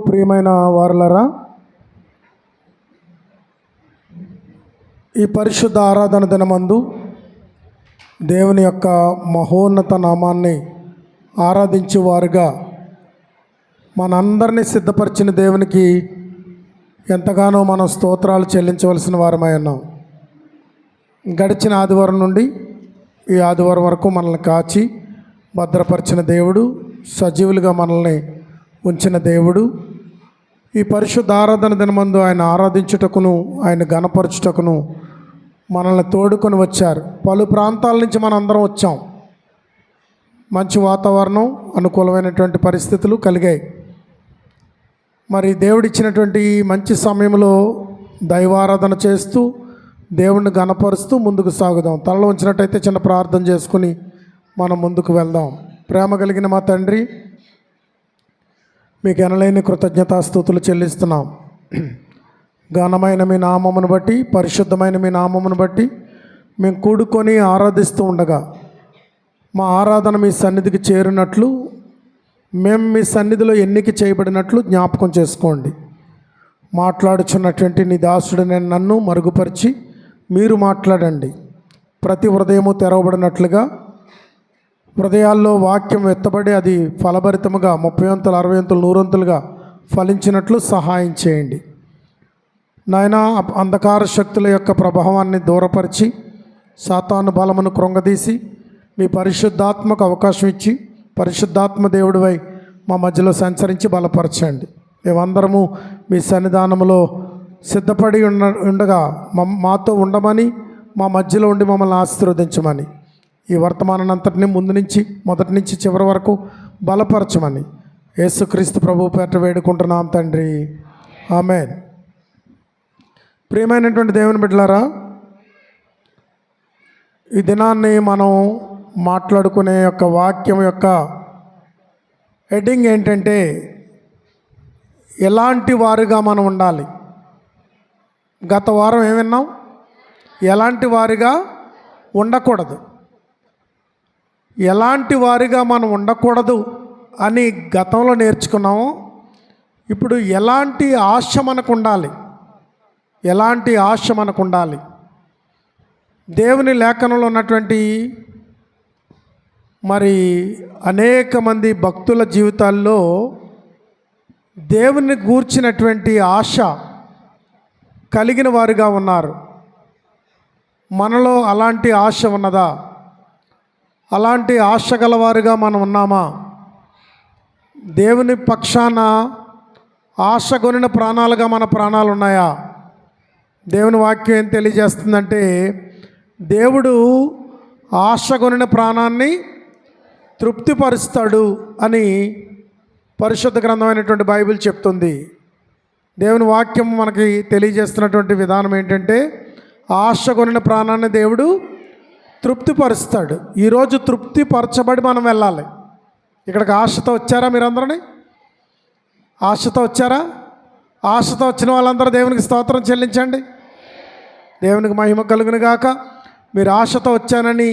ప్రియమైన వారలరా, ఈ పరిశుద్ధ ఆరాధన దినమందు దేవుని యొక్క మహోన్నత నామాన్ని ఆరాధించేవారుగా మనందరినీ సిద్ధపరిచిన దేవునికి ఎంతగానో మనం స్తోత్రాలు చెల్లించవలసిన వారమై ఉన్నాం. గడిచిన ఆదివారం నుండి ఈ ఆదివారం వరకు మనల్ని కాచి భద్రపరిచిన దేవుడు, సజీవులుగా మనల్ని ఉంచిన దేవుడు, ఈ పరిశుద్ధ ఆరాధన దినమందు ఆయన ఆరాధించుటకును ఆయన గణపరచుటకును మనల్ని తోడుకొని వచ్చారు. పలు ప్రాంతాల నుంచి మనం అందరం వచ్చాం. మంచి వాతావరణం, అనుకూలమైనటువంటి పరిస్థితులు కలిగాయి. మరి దేవుడిచ్చినటువంటి మంచి సమయంలో దైవారాధన చేస్తూ దేవుణ్ణి గణపరుస్తూ ముందుకు సాగుదాం. తలలో ఉంచినట్టయితే చిన్న ప్రార్థన చేసుకుని మనం ముందుకు వెళ్దాం. ప్రేమ కలిగిన మా తండ్రి, మీకు ఎనలేని కృతజ్ఞతాస్తుతులు చెల్లిస్తున్నాం. ఘనమైన మీ నామమును బట్టి, పరిశుద్ధమైన మీ నామమును బట్టి మేము కూడుకొని ఆరాధిస్తూ ఉండగా మా ఆరాధన మీ సన్నిధికి చేరినట్లు, మేము మీ సన్నిధిలో ఎన్నిక చేయబడినట్లు జ్ఞాపకం చేసుకోండి. మాట్లాడుచున్నటువంటి నీ దాసుడిని నన్ను మరుగుపరిచి మీరు మాట్లాడండి. ప్రతి హృదయము తెరవబడినట్లుగా, హృదయాల్లో వాక్యం ఎత్తబడి అది ఫలభరితముగా 30 వంతులు 60 వంతులు 100 వంతులుగా ఫలించినట్లు సహాయం చేయండి. నాయన, అంధకార శక్తుల యొక్క ప్రభావాన్ని దూరపరిచి సాతాను బలమును కృంగదీసి మీ పరిశుద్ధాత్మకు అవకాశం ఇచ్చి పరిశుద్ధాత్మ దేవుడివై మా మధ్యలో సంచరించి బలపరచండి. మేమందరము మీ సన్నిధానంలో సిద్ధపడి ఉండగా మాతో ఉండమని, మా మధ్యలో ఉండి మమ్మల్ని ఆశీర్వదించమని, ఈ వర్తమానాన్నంతటినీ ముందు నుంచి మొదటి నుంచి చివరి వరకు బలపరచమని యేసుక్రీస్తు ప్రభువు పేరిట వేడుకుంటున్నాం తండ్రి, ఆమేన్. ప్రియమైనటువంటి దేవుని బిడ్డలారా, ఈ దినాన్ని మనం మాట్లాడుకునే యొక్క వాక్యం యొక్క హెడ్డింగ్ ఏంటంటే, ఎలాంటి వారుగా మనం ఉండాలి. గత వారం ఏం విన్నాం? ఎలాంటి వారిగా ఉండకూడదు. ఎలాంటి వారిగా మనం ఉండకూడదు అని గతంలో నేర్చుకున్నాము. ఇప్పుడు ఎలాంటి ఆశ మనకు ఉండాలి, ఎలాంటి ఆశ మనకు ఉండాలి. దేవుని లేఖనంలో ఉన్నటువంటి మరి అనేక మంది భక్తుల జీవితాల్లో దేవుని గూర్చినటువంటి ఆశ కలిగిన వారుగా ఉన్నారు. మనలో అలాంటి ఆశ ఉన్నదా? అలాంటి ఆశ గలవారుగా మనం ఉన్నామా? దేవుని పక్షాన ఆశ కొనిన ప్రాణాలుగా మన ప్రాణాలు ఉన్నాయా? దేవుని వాక్యం ఏం తెలియజేస్తుందంటే, దేవుడు ఆశ కొనిన ప్రాణాన్ని తృప్తిపరుస్తాడు అని పరిశుద్ధ గ్రంథమైనటువంటి బైబిల్ చెప్తుంది. దేవుని వాక్యం మనకి తెలియజేస్తున్నటువంటి విధానం ఏంటంటే, ఆశ కొనిన ప్రాణాన్ని దేవుడు తృప్తిపరుస్తాడు. ఈరోజు తృప్తిపరచబడి మనం వెళ్ళాలి. ఇక్కడికి ఆశతో వచ్చారా? మీరందరూ ఆశతో వచ్చారా? ఆశతో వచ్చిన వాళ్ళందరూ దేవునికి స్తోత్రం చెల్లించండి. దేవునికి మహిమ కలుగును గాక. మీరు ఆశతో వచ్చానని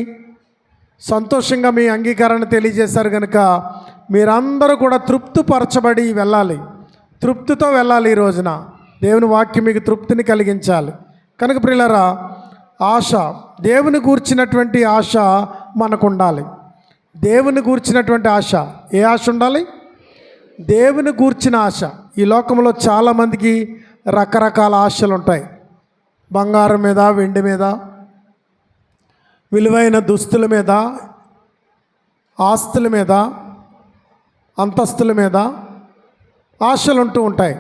సంతోషంగా మీ అంగీకారాన్ని తెలియజేశారు కనుక మీరందరూ కూడా తృప్తిపరచబడి వెళ్ళాలి. తృప్తితో వెళ్ళాలి. ఈ రోజున దేవుని వాక్యం మీకు తృప్తిని కలిగించాలి. కనుక ప్రియులారా, ఆశ, దేవుని గూర్చినటువంటి ఆశ మనకు ఉండాలి. దేవుని గూర్చినటువంటి ఆశ. ఏ ఆశ ఉండాలి? దేవుని గూర్చిన ఆశ. ఈ లోకంలో చాలామందికి రకరకాల ఆశలు ఉంటాయి. బంగారం మీద, వెండి మీద, విలువైన దుస్తుల మీద, ఆస్తుల మీద, అంతస్తుల మీద ఆశలు ఉంటూ ఉంటాయి.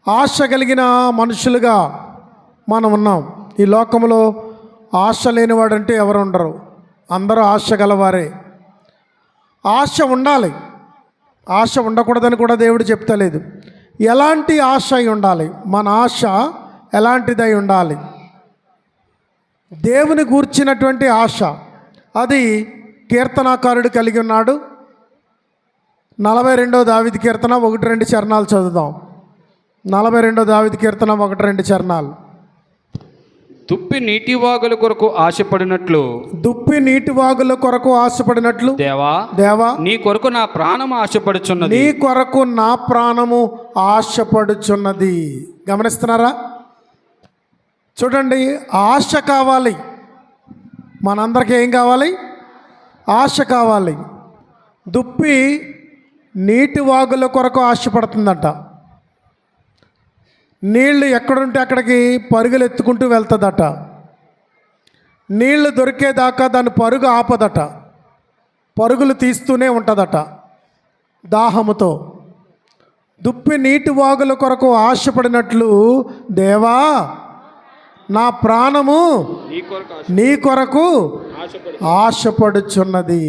ఆశ కలిగిన మనుషులుగా మనం ఉన్నాం. ఈ లోకంలో ఆశ లేనివాడంటే ఎవరు ఉండరు. అందరూ ఆశ గలవారే. ఆశ ఉండాలి. ఆశ ఉండకూడదని కూడా దేవుడు చెప్తలేదు. ఎలాంటి ఆశ అయి ఉండాలి? మన ఆశ ఎలాంటిదై ఉండాలి? దేవుని గూర్చినటువంటి ఆశ. అది కీర్తనాకారుడు కలిగి ఉన్నాడు. 42వ దావీదు కీర్తన 1-2 చరణాలు చదువుదాం. 42వ దావీదు కీర్తన 1-2 చరణాలు. దుప్పి నీటి వాగుల కొరకు ఆశపడినట్లు దుప్పి నీటి వాగుల కొరకు ఆశపడినట్లు దేవా నీ కొరకు నా ప్రాణం ఆశపడుచున్నది. నీ కొరకు నా ప్రాణము ఆశపడుచున్నది. గమనిస్తున్నారా? చూడండి, ఆశ కావాలి. మనందరికీ ఏం కావాలి? ఆశ కావాలి. దుప్పి నీటి వాగుల కొరకు ఆశపడుతుందట. నీళ్లు ఎక్కడుంటే అక్కడికి పరుగులు ఎత్తుకుంటూ వెళ్తుందట. నీళ్లు దొరికేదాకా దాని పరుగు ఆపదట. పరుగులు తీస్తూనే ఉంటుందట దాహముతో. దుప్పి నీటి వాగుల కొరకు ఆశపడినట్లు దేవా నా ప్రాణము నీ కొరకు ఆశపడుచున్నది.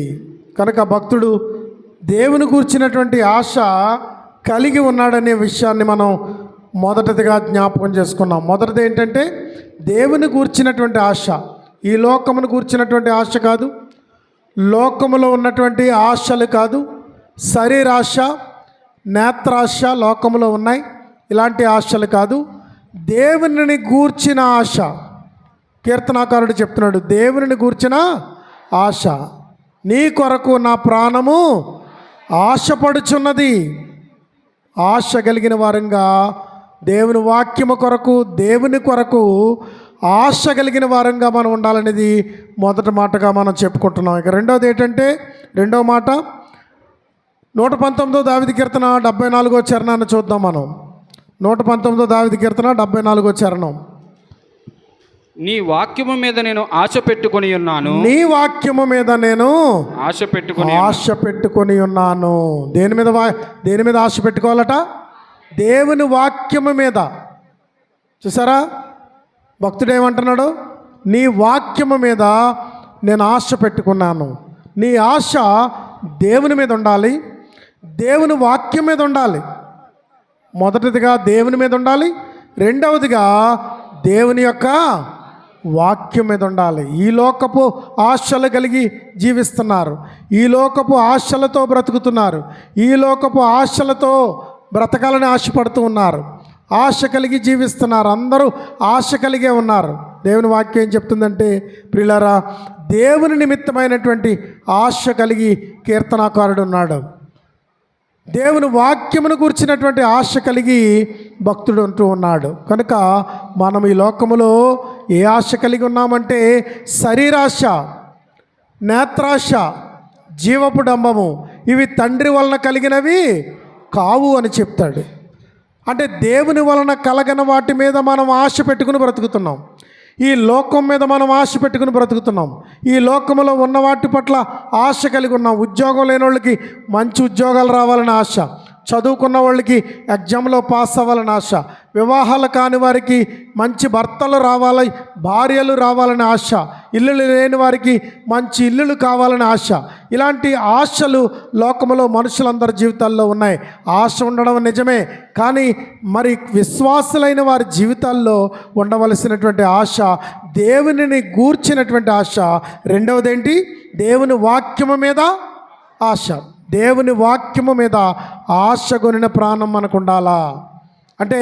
కనుక భక్తుడు దేవుని గూర్చినటువంటి ఆశ కలిగి ఉన్నాడనే విషయాన్ని మనం మొదటిదిగా జ్ఞాపకం చేసుకున్నాం. మొదటిది ఏంటంటే దేవుని గూర్చినటువంటి ఆశ. ఈ లోకమును గూర్చినటువంటి ఆశ కాదు, లోకములో ఉన్నటువంటి ఆశలు కాదు, శరీరాశ, నేత్రాశ లోకములో ఉన్నాయి. ఇలాంటి ఆశలు కాదు, దేవునిని గూర్చిన ఆశ. కీర్తనాకారుడు చెప్తున్నాడు, దేవునిని గూర్చిన ఆశ. నీ కొరకు నా ప్రాణము ఆశపడుచున్నది. ఆశ కలిగిన వారంగా దేవుని వాక్యము కొరకు, దేవుని కొరకు ఆశ కలిగిన వారంగా మనం ఉండాలనేది మొదటి మాటగా మనం చెప్పుకుంటున్నాం. ఇక రెండవది ఏంటంటే, రెండవ మాట 119 దావీదు కీర్తన 74వ చరణాన్ని చూద్దాం మనం. 119 దావీదు కీర్తన 74వ చరణం. నీ వాక్యము మీద నేను ఆశ పెట్టుకొని ఉన్నాను. నీ వాక్యము మీద నేను ఆశ పెట్టుకొని ఉన్నాను. దేని మీద ఆశ పెట్టుకోవాలట? దేవుని వాక్యము మీద. చూసారా, భక్తుడు ఏమంటున్నాడు? నీ వాక్యము మీద నేను ఆశ పెట్టుకున్నాను. నీ ఆశ దేవుని మీద ఉండాలి, దేవుని వాక్యం మీద ఉండాలి. మొదటిదిగా దేవుని మీద ఉండాలి, రెండవదిగా దేవుని యొక్క వాక్యం మీద ఉండాలి. ఈ లోకపు ఆశలు కలిగి జీవిస్తున్నారు, ఈ లోకపు ఆశలతో బ్రతుకుతున్నారు, ఈ లోకపు ఆశలతో బ్రతకాలని ఆశపడుతూ ఉన్నారు, ఆశ కలిగి జీవిస్తున్నారు. అందరూ ఆశ కలిగే ఉన్నారు. దేవుని వాక్యం ఏం చెప్తుందంటే, ప్రియులారా, దేవుని నిమిత్తమైనటువంటి ఆశ కలిగి కీర్తనాకారుడు ఉన్నాడు. దేవుని వాక్యమును గురించినటువంటి ఆశ కలిగి భక్తుడు అంటూ ఉన్నాడు. కనుక మనం ఈ లోకములో ఏ ఆశ కలిగి ఉన్నామంటే, శరీరాశ, నేత్రాశ, జీవపు డంబము, ఇవి తండ్రి వలన కలిగినవి కావు అని చెప్తాడు. అంటే దేవుని వలన కలగని వాటి మీద మనం ఆశ పెట్టుకుని బ్రతుకుతున్నాం. ఈ లోకం మీద మనం ఆశ పెట్టుకుని బ్రతుకుతున్నాం. ఈ లోకంలో ఉన్న వాటి పట్ల ఆశ కలిగి ఉన్నాం. ఉద్యోగం లేని వాళ్ళకి మంచి ఉద్యోగాలు రావాలని ఆశ, చదువుకున్న వాళ్ళకి ఎగ్జామ్లో పాస్ అవ్వాలని ఆశ, వివాహాలు కాని వారికి మంచి భర్తలు రావాలి, భార్యలు రావాలని ఆశ, ఇల్లులు లేని వారికి మంచి ఇల్లులు కావాలని ఆశ. ఇలాంటి ఆశలు లోకంలో మనుషులందరి జీవితాల్లో ఉన్నాయి. ఆశ ఉండడం నిజమే, కానీ మరి విశ్వాసులైన వారి జీవితాల్లో ఉండవలసినటువంటి ఆశ దేవునిని గూర్చినటువంటి ఆశ. రెండవది ఏంటి? దేవుని వాక్యము మీద ఆశ. దేవుని వాక్యము మీద ఆశ కొనిన ప్రాణం మనకు ఉండాలా? అంటే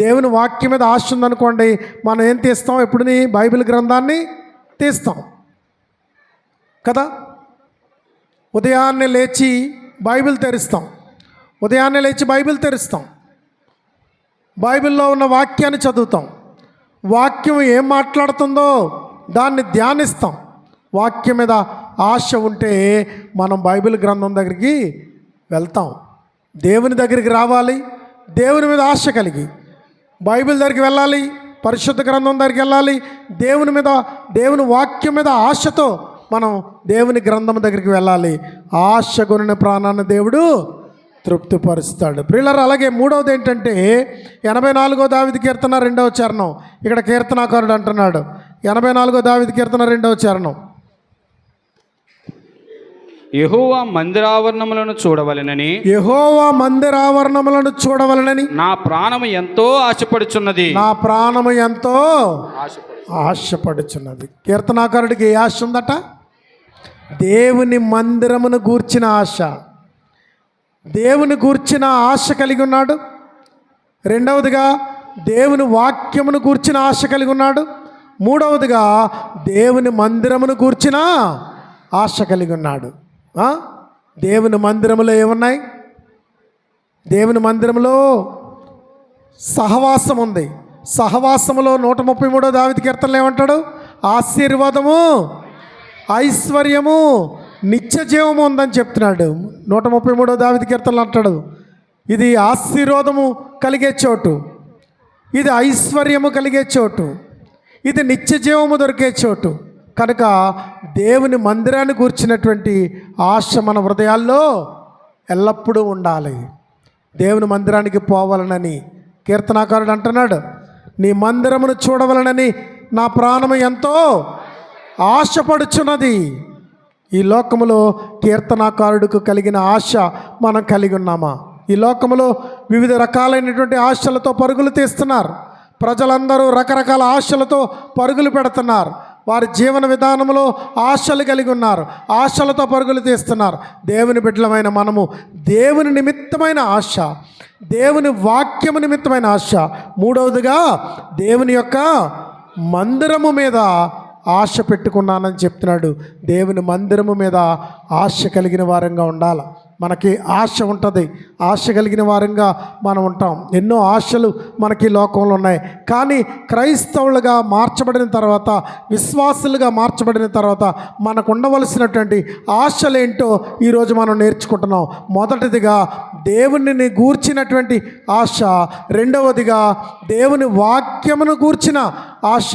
దేవుని వాక్యం మీద ఆశ ఉందనుకోండి, మనం ఏం తీస్తాం? ఎప్పుడుని బైబిల్ గ్రంథాన్ని తీస్తాం కదా. ఉదయాన్నే లేచి బైబిల్ తెరుస్తాం, ఉదయాన్నే లేచి బైబిల్ తెరుస్తాం, బైబిల్లో ఉన్న వాక్యాన్ని చదువుతాం, వాక్యం ఏం మాట్లాడుతుందో దాన్ని ధ్యానిస్తాం. వాక్యం మీద ఆశ ఉంటే మనం బైబిల్ గ్రంథం దగ్గరికి వెళ్తాం. దేవుని దగ్గరికి రావాలి, దేవుని మీద ఆశ కలిగి బైబిల్ దగ్గరికి వెళ్ళాలి, పరిశుద్ధ గ్రంథం దగ్గరికి వెళ్ళాలి. దేవుని వాక్యం మీద ఆశతో మనం దేవుని గ్రంథం దగ్గరికి వెళ్ళాలి. ఆశ కొనిన ప్రాణాన్ని దేవుడు తృప్తిపరుస్తాడు. ప్రియులారా, అలాగే మూడవది ఏంటంటే 84వ దావీదు కీర్తన 2వ చరణం. ఇక్కడ కీర్తనాకారుడు అంటున్నాడు, 84వ దావీదు కీర్తన 2వ చరణం. యెహోవా మందిరావరణములను చూడవలెనని, యెహోవా మందిరావరణములను చూడవలెనని నా ప్రాణము ఎంతో ఆశపడుచున్నది. నా ప్రాణము ఎంతో ఆశపడుచున్నది. కీర్తనాకారుడికి ఏ ఆశ ఉందట? దేవుని మందిరమును గూర్చిన ఆశ, దేవుని గూర్చిన ఆశ కలిగి ఉన్నాడు. రెండవదిగా దేవుని వాక్యమును గూర్చిన ఆశ కలిగి ఉన్నాడు. మూడవదిగా దేవుని మందిరమును గూర్చిన ఆశ కలిగి ఉన్నాడు. దేవుని మందిరములో ఏమున్నాయి? దేవుని మందిరంలో సహవాసం ఉంది. సహవాసములో 133 దావీదు కీర్తనలు ఏమంటాడు? ఆశీర్వాదము, ఐశ్వర్యము, నిత్య జీవము ఉందని చెప్తున్నాడు. 133 దావీదు కీర్తనలు అంటాడు, ఇది ఆశీర్వాదము కలిగే చోటు, ఇది ఐశ్వర్యము కలిగే చోటు, ఇది నిత్య జీవము దొరికే చోటు. కనుక దేవుని మందిరాన్ని కూర్చున్నటువంటి ఆశ మన హృదయాల్లో ఎల్లప్పుడూ ఉండాలి. దేవుని మందిరానికి పోవాలనని కీర్తనాకారుడు అంటున్నాడు, నీ మందిరమును చూడవలనని నా ప్రాణము ఎంతో ఆశపడుచున్నది. ఈ లోకములో కీర్తనాకారుడికి కలిగిన ఆశ మనం కలిగి ఉన్నామా? ఈ లోకములో వివిధ రకాలైనటువంటి ఆశలతో పరుగులు తీస్తున్నారు. ప్రజలందరూ రకరకాల ఆశలతో పరుగులు పెడుతున్నారు. వారి జీవన విధానంలో ఆశలు కలిగి ఉన్నారు, ఆశలతో పరుగులు తీస్తున్నారు. దేవుని బిడ్డలమైన మనము దేవుని నిమిత్తమైన ఆశ, దేవుని వాక్యము నిమిత్తమైన ఆశ, మూడవదిగా దేవుని యొక్క మందిరము మీద ఆశ పెట్టుకున్నానని చెప్తున్నాడు. దేవుని మందిరము మీద ఆశ కలిగిన వారంగా ఉండాలి. మనకి ఆశ ఉంటుంది, ఆశ కలిగిన వారంగా మనం ఉంటాం. ఎన్నో ఆశలు మనకి లోకంలో ఉన్నాయి. కానీ క్రైస్తవులుగా మార్చబడిన తర్వాత, విశ్వాసులుగా మార్చబడిన తర్వాత మనకు ఉండవలసినటువంటి ఆశలేంటో ఈరోజు మనం నేర్చుకుంటున్నాం. మొదటిదిగా దేవునిని గూర్చినటువంటి ఆశ, రెండవదిగా దేవుని వాక్యమును గూర్చిన ఆశ,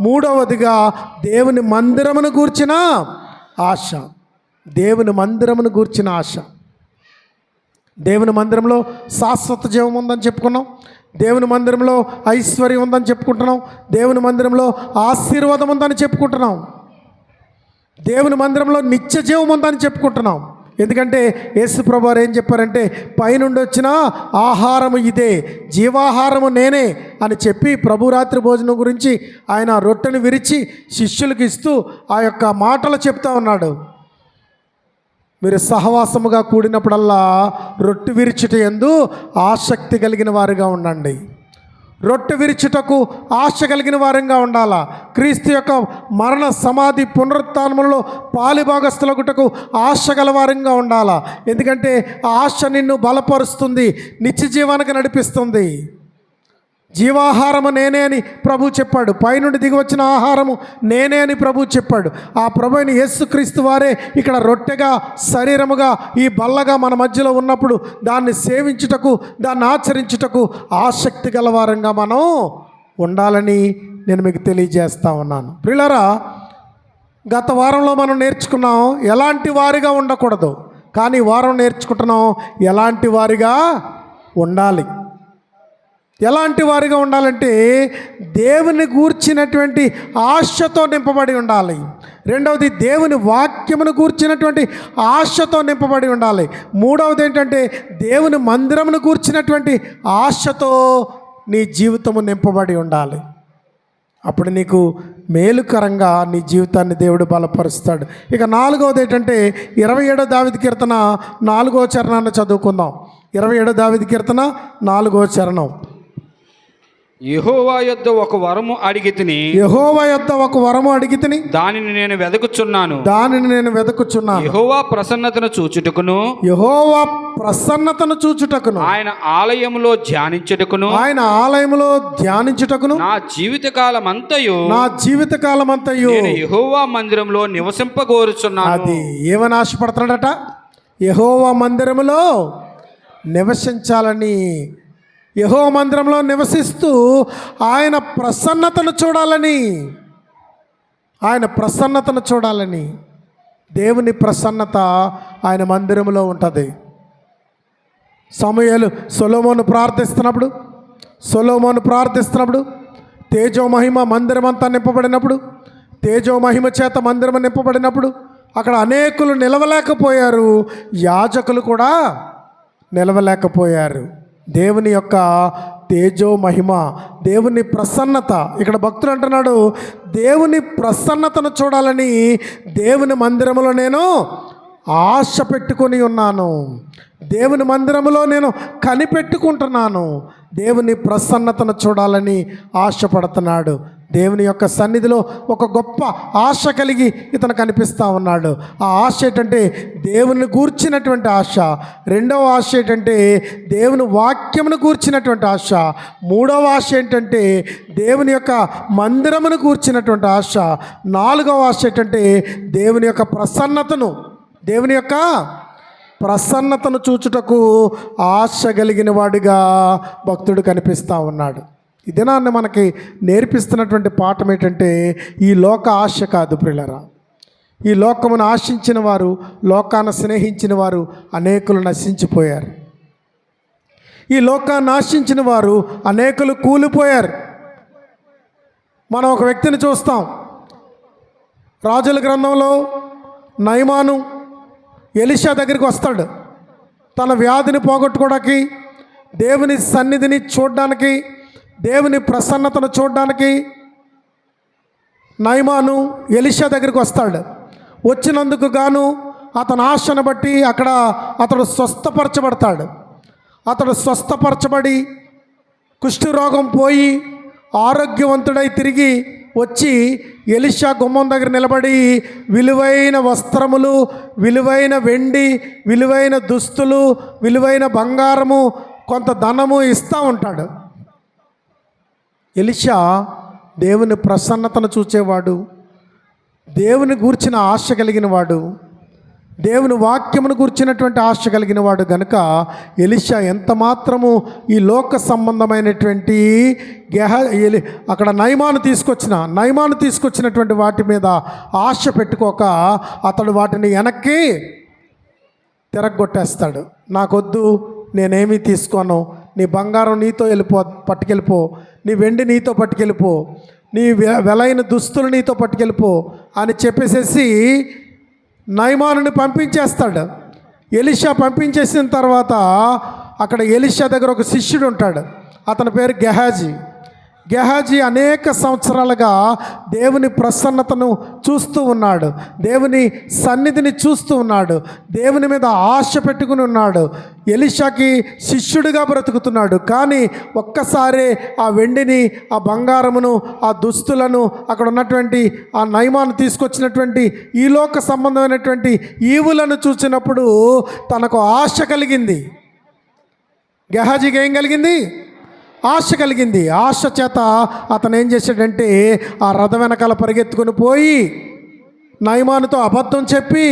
మూడవదిగా దేవుని మందిరమును గూర్చిన ఆశ. దేవుని మందిరమును గూర్చిన ఆశ. దేవుని మందిరంలో శాశ్వత జీవం ఉందని చెప్పుకున్నాం. దేవుని మందిరంలో ఐశ్వర్యం ఉందని చెప్పుకుంటున్నాం. దేవుని మందిరంలో ఆశీర్వాదం ఉందని చెప్పుకుంటున్నాం. దేవుని మందిరంలో నిత్య జీవం ఉందని చెప్పుకుంటున్నాం. ఎందుకంటే యేసు ప్రభువారు ఏం చెప్పారంటే, పైనుండి వచ్చిన ఆహారము ఇదే, జీవాహారము నేనే అని చెప్పి ప్రభురాత్రి భోజనం గురించి ఆయన రొట్టెను విరిచి శిష్యులకు ఇస్తూ ఆ యొక్క మాటలు చెప్తా ఉన్నాడు. మీరు సహవాసముగా కూడినప్పుడల్లా రొట్టె విరుచుట యందు ఆసక్తి కలిగిన వారుగా ఉండండి. రొట్టె విరుచుటకు ఆశ కలిగిన వారంగా ఉండాలా. క్రీస్తు యొక్క మరణ సమాధి పునరుత్థానములలో పాలిభాగస్థులగుటకు ఆశ గలవారంగా ఉండాలా. ఎందుకంటే ఆ ఆశ నిన్ను బలపరుస్తుంది, నిత్య జీవానికి నడిపిస్తుంది. జీవాహారము నేనే అని ప్రభు చెప్పాడు. పైనుండి దిగి వచ్చిన ఆహారము నేనే అని ప్రభు చెప్పాడు. ఆ ప్రభు అయిన యేసుక్రీస్తు వారే ఇక్కడ రొట్టెగా, శరీరముగా, ఈ బల్లగా మన మధ్యలో ఉన్నప్పుడు దాన్ని సేవించుటకు, దాన్ని ఆచరించుటకు ఆసక్తి గలవారంగా మనం ఉండాలని నేను మీకు తెలియజేస్తా ఉన్నాను. ప్రియులారా, గత వారంలో మనం నేర్చుకున్నాం ఎలాంటి వారిగా ఉండకూడదు, కానీ వారం నేర్చుకుంటున్నాం ఎలాంటి వారిగా ఉండాలి. ఎలాంటి వారిగా ఉండాలంటే దేవుని గూర్చినటువంటి ఆశతో నింపబడి ఉండాలి. రెండవది దేవుని వాక్యమును గూర్చినటువంటి ఆశతో నింపబడి ఉండాలి. మూడవది ఏంటంటే దేవుని మందిరమును గూర్చినటువంటి ఆశతో నీ జీవితము నింపబడి ఉండాలి. అప్పుడు నీకు మేలుకరంగా నీ జీవితాన్ని దేవుడు బలపరుస్తాడు. ఇక నాలుగవది ఏంటంటే 27వ దావీదు కీర్తన 4వ చరణాన్ని చదువుకుందాం. 27వ దావీదు కీర్తన 4వ చరణం. యెహోవా యొద్ద ఒక వరము అడిగితిని, యెహోవా యొద్ద ఒక వరము అడిగితిని, దానిని నేను వెదకుచున్నాను, దానిని నేను వెదకుచున్నాను. యెహోవా ప్రసన్నతను చూచుటకును, యెహోవా ప్రసన్నతను చూచుటకును, ఆయన ఆలయములో ధ్యానించుటకును, ఆయన ఆలయములో ధ్యానించుటకును నా జీవితకాలమంతయు నేను యెహోవా మందిరంలో నివసింపగోరుచున్నాను. అది ఏమని ఆశపడుతున్నాడట? యెహోవా మందిరములో నివసించాలని, యెహోవా మందిరంలో నివసిస్తూ ఆయన ప్రసన్నతను చూడాలని, ఆయన ప్రసన్నతను చూడాలని. దేవుని ప్రసన్నత ఆయన మందిరంలో ఉంటుంది. సమూయేలు సొలొమోను ప్రార్థిస్తున్నప్పుడు తేజోమహిమ మందిరమంతా నింపబడినప్పుడు, తేజోమహిమ చేత మందిరం నింపబడినప్పుడు అక్కడ అనేకులు నిలవలేకపోయారు, యాజకులు కూడా నిలవలేకపోయారు. దేవుని యొక్క తేజో మహిమ, దేవుని ప్రసన్నత. ఇక్కడ భక్తులు అంటున్నాడు, దేవుని ప్రసన్నతను చూడాలని దేవుని మందిరములో నేను ఆశ పెట్టుకొని ఉన్నాను, దేవుని మందిరములో నేను కనిపెట్టుకుంటున్నాను, దేవుని ప్రసన్నతను చూడాలని ఆశపడుతున్నాడు. దేవుని యొక్క సన్నిధిలో ఒక గొప్ప ఆశ కలిగి ఇతను కనిపిస్తూ ఉన్నాడు. ఆ ఆశ ఏంటంటే దేవుని గూర్చినటువంటి ఆశ. రెండవ ఆశ ఏంటంటే దేవుని వాక్యమును గూర్చినటువంటి ఆశ. మూడవ ఆశ ఏంటంటే దేవుని యొక్క మందిరమును గూర్చినటువంటి ఆశ. నాలుగవ ఆశ ఏంటంటే దేవుని యొక్క ప్రసన్నతను చూచుటకు ఆశ కలిగిన వాడిగా భక్తుడు కనిపిస్తూ ఉన్నాడు. ఈ దినాన్ని మనకి నేర్పిస్తున్నటువంటి పాఠం ఏంటంటే ఈ లోక ఆశ కాదు ప్రియులారా. ఈ లోకమును ఆశించిన వారు, లోకాన్ని స్నేహించిన వారు అనేకులు నశించిపోయారు. ఈ లోకాన్ని ఆశించిన వారు అనేకులు కూలిపోయారు. మనం ఒక వ్యక్తిని చూస్తాం. రాజుల గ్రంథంలో నయమాను ఎలీషా దగ్గరికి వస్తాడు. తన వ్యాధిని పోగొట్టుకోవడానికి, దేవుని సన్నిధిని చూడడానికి, దేవుని ప్రసన్నతను చూడడానికి నయమాను ఎలీషా దగ్గరికి వస్తాడు. వచ్చినందుకు గాను అతని ఆశను బట్టి అక్కడ అతడు స్వస్థపరచబడతాడు. అతడు స్వస్థపరచబడి కుష్ఠరోగం పోయి ఆరోగ్యవంతుడై తిరిగి వచ్చి ఎలీషా గుమ్మం దగ్గర నిలబడి విలువైన వస్త్రములు, విలువైన వెండి, విలువైన దుస్తులు, విలువైన బంగారము, కొంత ధనము ఇస్తూ ఉంటాడు. ఎలీషా దేవుని ప్రసన్నతను చూచేవాడు, దేవుని గూర్చిన ఆశ కలిగిన వాడు, దేవుని వాక్యమును గూర్చినటువంటి ఆశ కలిగిన వాడు గనుక ఎలీషా ఎంత మాత్రము ఈ లోక సంబంధమైనటువంటి అక్కడ నయమాను తీసుకొచ్చినటువంటి వాటి మీద ఆశ పెట్టుకోక అతడు వాటిని వెనక్కి తిరగొట్టేస్తాడు. నాకొద్దు, నేనేమీ తీసుకోను, నీ బంగారం నీతో పట్టుకెళ్ళిపో, నీ వెండి నీతో పట్టుకెళ్ళిపో, నీ వెలైన దుస్తులు నీతో పట్టుకెళ్ళిపో అని చెప్పేసేసి నయమానుని పంపించేస్తాడు. ఎలీషా పంపించేసిన తర్వాత అక్కడ ఎలీషా దగ్గర ఒక శిష్యుడు ఉంటాడు. అతని పేరు గెహాజీ అనేక సంవత్సరాలుగా దేవుని ప్రసన్నతను చూస్తూ ఉన్నాడు, దేవుని సన్నిధిని చూస్తూ ఉన్నాడు, దేవుని మీద ఆశ పెట్టుకుని ఉన్నాడు, ఎలీషాకి శిష్యుడిగా బ్రతుకుతున్నాడు. కానీ ఒక్కసారి ఆ వెండిని, ఆ బంగారమును, ఆ దుస్తులను, అక్కడ ఉన్నటువంటి ఆ నయమాను తీసుకొచ్చినటువంటి ఈ లోక సంబంధమైనటువంటి ఈవులను చూసినప్పుడు తనకు ఆశ కలిగింది. గెహాజీకి ఏం కలిగింది? ఆశ కలిగింది. ఆశ చేత అతను ఏం చేశాడంటే ఆ రథ వెనకాల పరిగెత్తుకుని పోయి నయమానుతో అబద్ధం చెప్పి,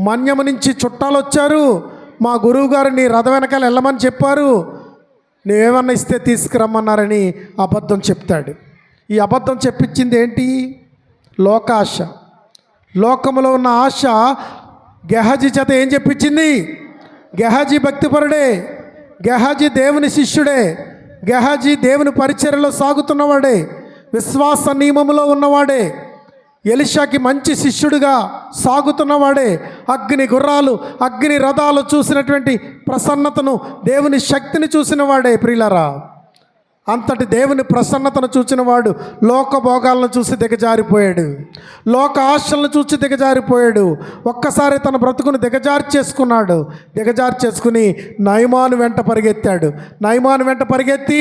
మన్యము నుంచి చుట్టాలు వచ్చారు, మా గురువుగారు నీ రథ వెనకాల వెళ్ళమని చెప్పారు, నువ్వేమన్నా ఇస్తే తీసుకురమ్మన్నారని అబద్ధం చెప్తాడు. ఈ అబద్ధం చెప్పించింది ఏంటి? లోకాశ. లోకములో ఉన్న ఆశ గెహాజీ చేత ఏం చెప్పించింది? గెహాజీ భక్తిపరుడే, గెహాజీ దేవుని శిష్యుడే, గెహాజీ దేవుని పరిచర్యలో సాగుతున్నవాడే, విశ్వాస నియమములో ఉన్నవాడే, ఎలీషాకి మంచి శిష్యుడిగా సాగుతున్నవాడే, అగ్ని గుర్రాలు, అగ్ని రథాలు చూసినటువంటి ప్రసన్నతను, దేవుని శక్తిని చూసినవాడే. ప్రియులారా, అంతటి దేవుని ప్రసన్నతను చూచినవాడు లోక భోగాలను చూసి దిగజారిపోయాడు, లోక ఆశలను చూసి దిగజారిపోయాడు. ఒక్కసారి తన బ్రతుకును దిగజారి చేసుకుని నయమాను వెంట పరిగెత్తాడు. నయమాను వెంట పరిగెత్తి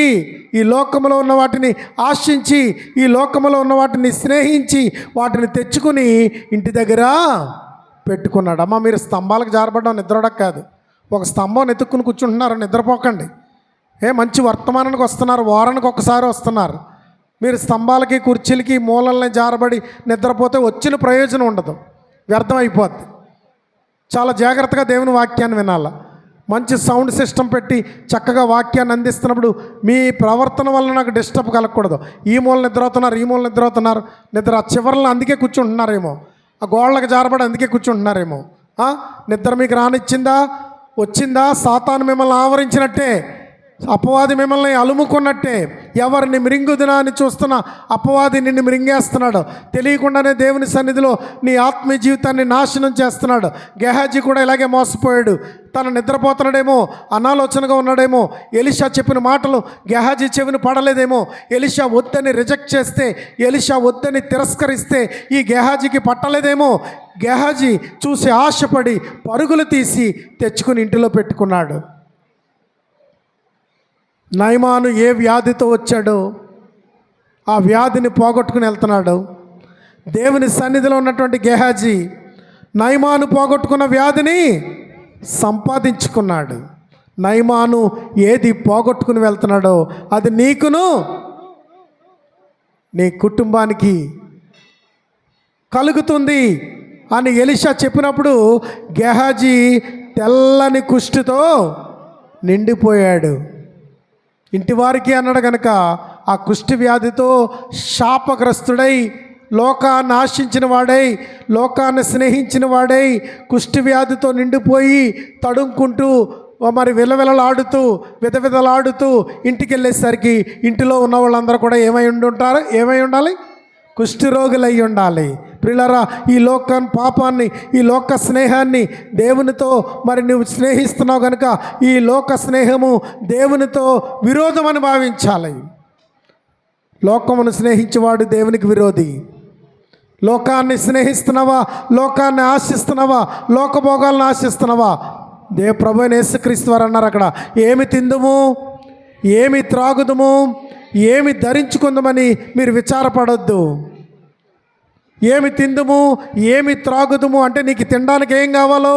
ఈ లోకములో ఉన్న వాటిని ఆశించి, ఈ లోకములో ఉన్న వాటిని స్నేహించి, వాటిని తెచ్చుకుని ఇంటి దగ్గర పెట్టుకున్నాడు. అమ్మ, మీరు స్తంభాలకు జారబడ్డం నిద్రడక కాదు. ఒక స్తంభం ఎత్తుక్కుని కూర్చుంటున్నారు, నిద్రపోకండి. మంచి వర్తమానానికి వస్తున్నారు, వారానికి ఒకసారి వస్తున్నారు. మీరు స్తంభాలకి, కుర్చీలకి, మూలల్ని జారబడి నిద్రపోతే వచ్చిన ప్రయోజనం ఉండదు, వ్యర్థమైపోద్ది. చాలా జాగ్రత్తగా దేవుని వాక్యాన్ని వినాలి. మంచి సౌండ్ సిస్టమ్ పెట్టి చక్కగా వాక్యాన్ని అందిస్తున్నప్పుడు మీ ప్రవర్తన వల్ల నాకు డిస్టర్బ్ కలగకూడదు. ఈ మూల నిద్రవుతున్నారు, ఈ మూల నిద్రవుతున్నారు, నిద్ర చివరిలో అందుకే కూర్చుంటున్నారేమో, ఆ గోళ్ళకి జారబడి అందుకే కూర్చుంటున్నారేమో. నిద్ర మీకు వచ్చిందా? సాతాను మిమ్మల్ని ఆవరించినట్టే, అపవాది మిమ్మల్ని అలుముకున్నట్టే. ఎవరిని మిరింగుదినా అని చూస్తున్న అపవాది నిన్ను మిరింగేస్తున్నాడు. తెలియకుండానే దేవుని సన్నిధిలో నీ ఆత్మీయ జీవితాన్ని నాశనం చేస్తున్నాడు. గెహాజీ కూడా ఇలాగే మోసపోయాడు. తను నిద్రపోతున్నాడేమో, అనాలోచనగా ఉన్నాడేమో, ఎలీషా చెప్పిన మాటలు గెహాజీ చెవిని పడలేదేమో, ఎలీషా వద్దని రిజెక్ట్ చేస్తే, ఎలీషా వద్దని తిరస్కరిస్తే ఈ గెహాజీకి పట్టలేదేమో. గెహాజీ చూసి ఆశపడి పరుగులు తీసి తెచ్చుకుని ఇంటిలో పెట్టుకున్నాడు. నయమాను ఏ వ్యాధితో వచ్చాడో ఆ వ్యాధిని పోగొట్టుకుని వెళ్తున్నాడు. దేవుని సన్నిధిలో ఉన్నటువంటి గెహాజీ నయమాను పోగొట్టుకున్న వ్యాధిని సంపాదించుకున్నాడు. నయమాను ఏది పోగొట్టుకుని వెళ్తున్నాడో అది నీకును నీ కుటుంబానికి కలుగుతుంది అని ఎలీషా చెప్పినప్పుడు గెహాజీ తెల్లని కుష్టుతో నిండిపోయాడు. ఇంటివారికి అన్నాడు కనుక ఆ కుష్టి వ్యాధితో శాపగ్రస్తుడై, లోకాన్ని ఆశించిన వాడై, లోకాన్ని స్నేహించిన వాడై, కుష్టి వ్యాధితో నిండిపోయి తడుముకుంటూ మరి విలవిలలాడుతూ విధవిధలాడుతూ ఇంటికి వెళ్ళేసరికి ఇంటిలో ఉన్న వాళ్ళందరూ కూడా ఏమై ఉండాలి? కుష్ఠరోగులై ఉండాలి. ప్రియులారా, ఈ పాపాన్ని, ఈ లోక స్నేహాన్ని దేవునితో మరి నువ్వు స్నేహిస్తున్నావు కనుక ఈ లోక స్నేహము దేవునితో విరోధమని భావించాలి. లోకమును స్నేహించేవాడు దేవునికి విరోధి. లోకాన్ని స్నేహిస్తున్నావా? లోకాన్ని ఆశిస్తున్నావా? లోకభోగాలను ఆశిస్తున్నావా? ప్రభు అయిన యేసుక్రీస్తు వారు అన్నారు అక్కడ, ఏమి తిందుము, ఏమి త్రాగుదుము, ఏమి ధరించుకుందామని మీరు విచారపడొద్దు. ఏమి తిందుము, ఏమి త్రాగుదుము అంటే నీకు తినడానికి ఏం కావాలో,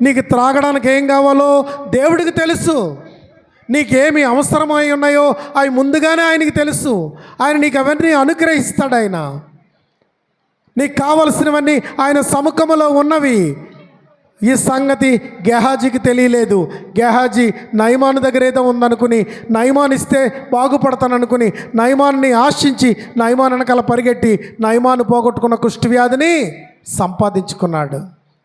నీకు త్రాగడానికి ఏం కావాలో దేవుడికి తెలుసు. నీకేమి అవసరమై ఉన్నాయో అవి ముందుగానే ఆయనకి తెలుసు. ఆయన నీకు అవన్నీ అనుగ్రహిస్తాడు. ఆయన నీకు కావలసినవన్నీ ఆయన సముఖములో ఉన్నవి. ఈ సంగతి గెహాజీకి తెలియలేదు. గెహాజీ నయమాను దగ్గర ఏదో ఉందనుకుని, నయమాను ఇస్తే బాగుపడతాననుకుని, నయమాన్ని ఆశించి నయమాను వెనకాల పరిగెట్టి నయమాను పోగొట్టుకున్న కుష్ఠవ్యాధిని సంపాదించుకున్నాడు.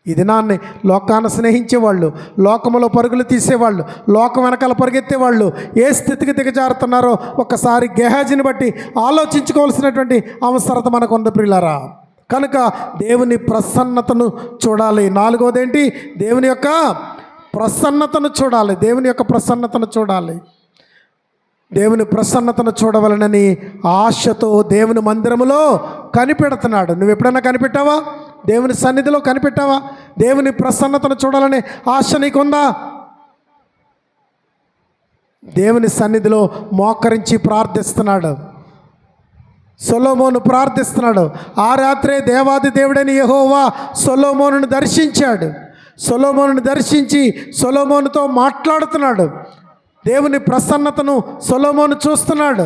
ఈ దినాన్ని లోకాన్ని స్నేహించేవాళ్ళు, లోకములో పరుగులు తీసేవాళ్ళు, లోకం వెనకాల పరిగెత్తేవాళ్ళు ఏ స్థితికి దిగజారుతున్నారో ఒక్కసారి గెహాజీని బట్టి ఆలోచించుకోవాల్సినటువంటి అవసరత మనకు ఉంది ప్రియులారా. కనుక దేవుని ప్రసన్నతను చూడాలి. నాలుగోది ఏంటి? దేవుని యొక్క ప్రసన్నతను చూడాలి. దేవుని యొక్క ప్రసన్నతను చూడాలి. దేవుని ప్రసన్నతను చూడవలనని ఆశతో దేవుని మందిరములో కనిపెడుతున్నాడు. నువ్వు ఎప్పుడైనా కనిపెట్టావా? దేవుని సన్నిధిలో కనిపెట్టావా? దేవుని ప్రసన్నతను చూడాలనే ఆశ నీకుందా? దేవుని సన్నిధిలో మోకరించి ప్రార్థిస్తున్నాడు. సొలొమోను ప్రార్థిస్తున్నాడు. ఆ రాత్రే దేవాది దేవుడని యెహోవా సొలొమోనును దర్శించాడు. సొలొమోనును దర్శించి సొలొమోనుతో మాట్లాడుతున్నాడు. దేవుని ప్రసన్నతను సొలొమోను చూస్తున్నాడు.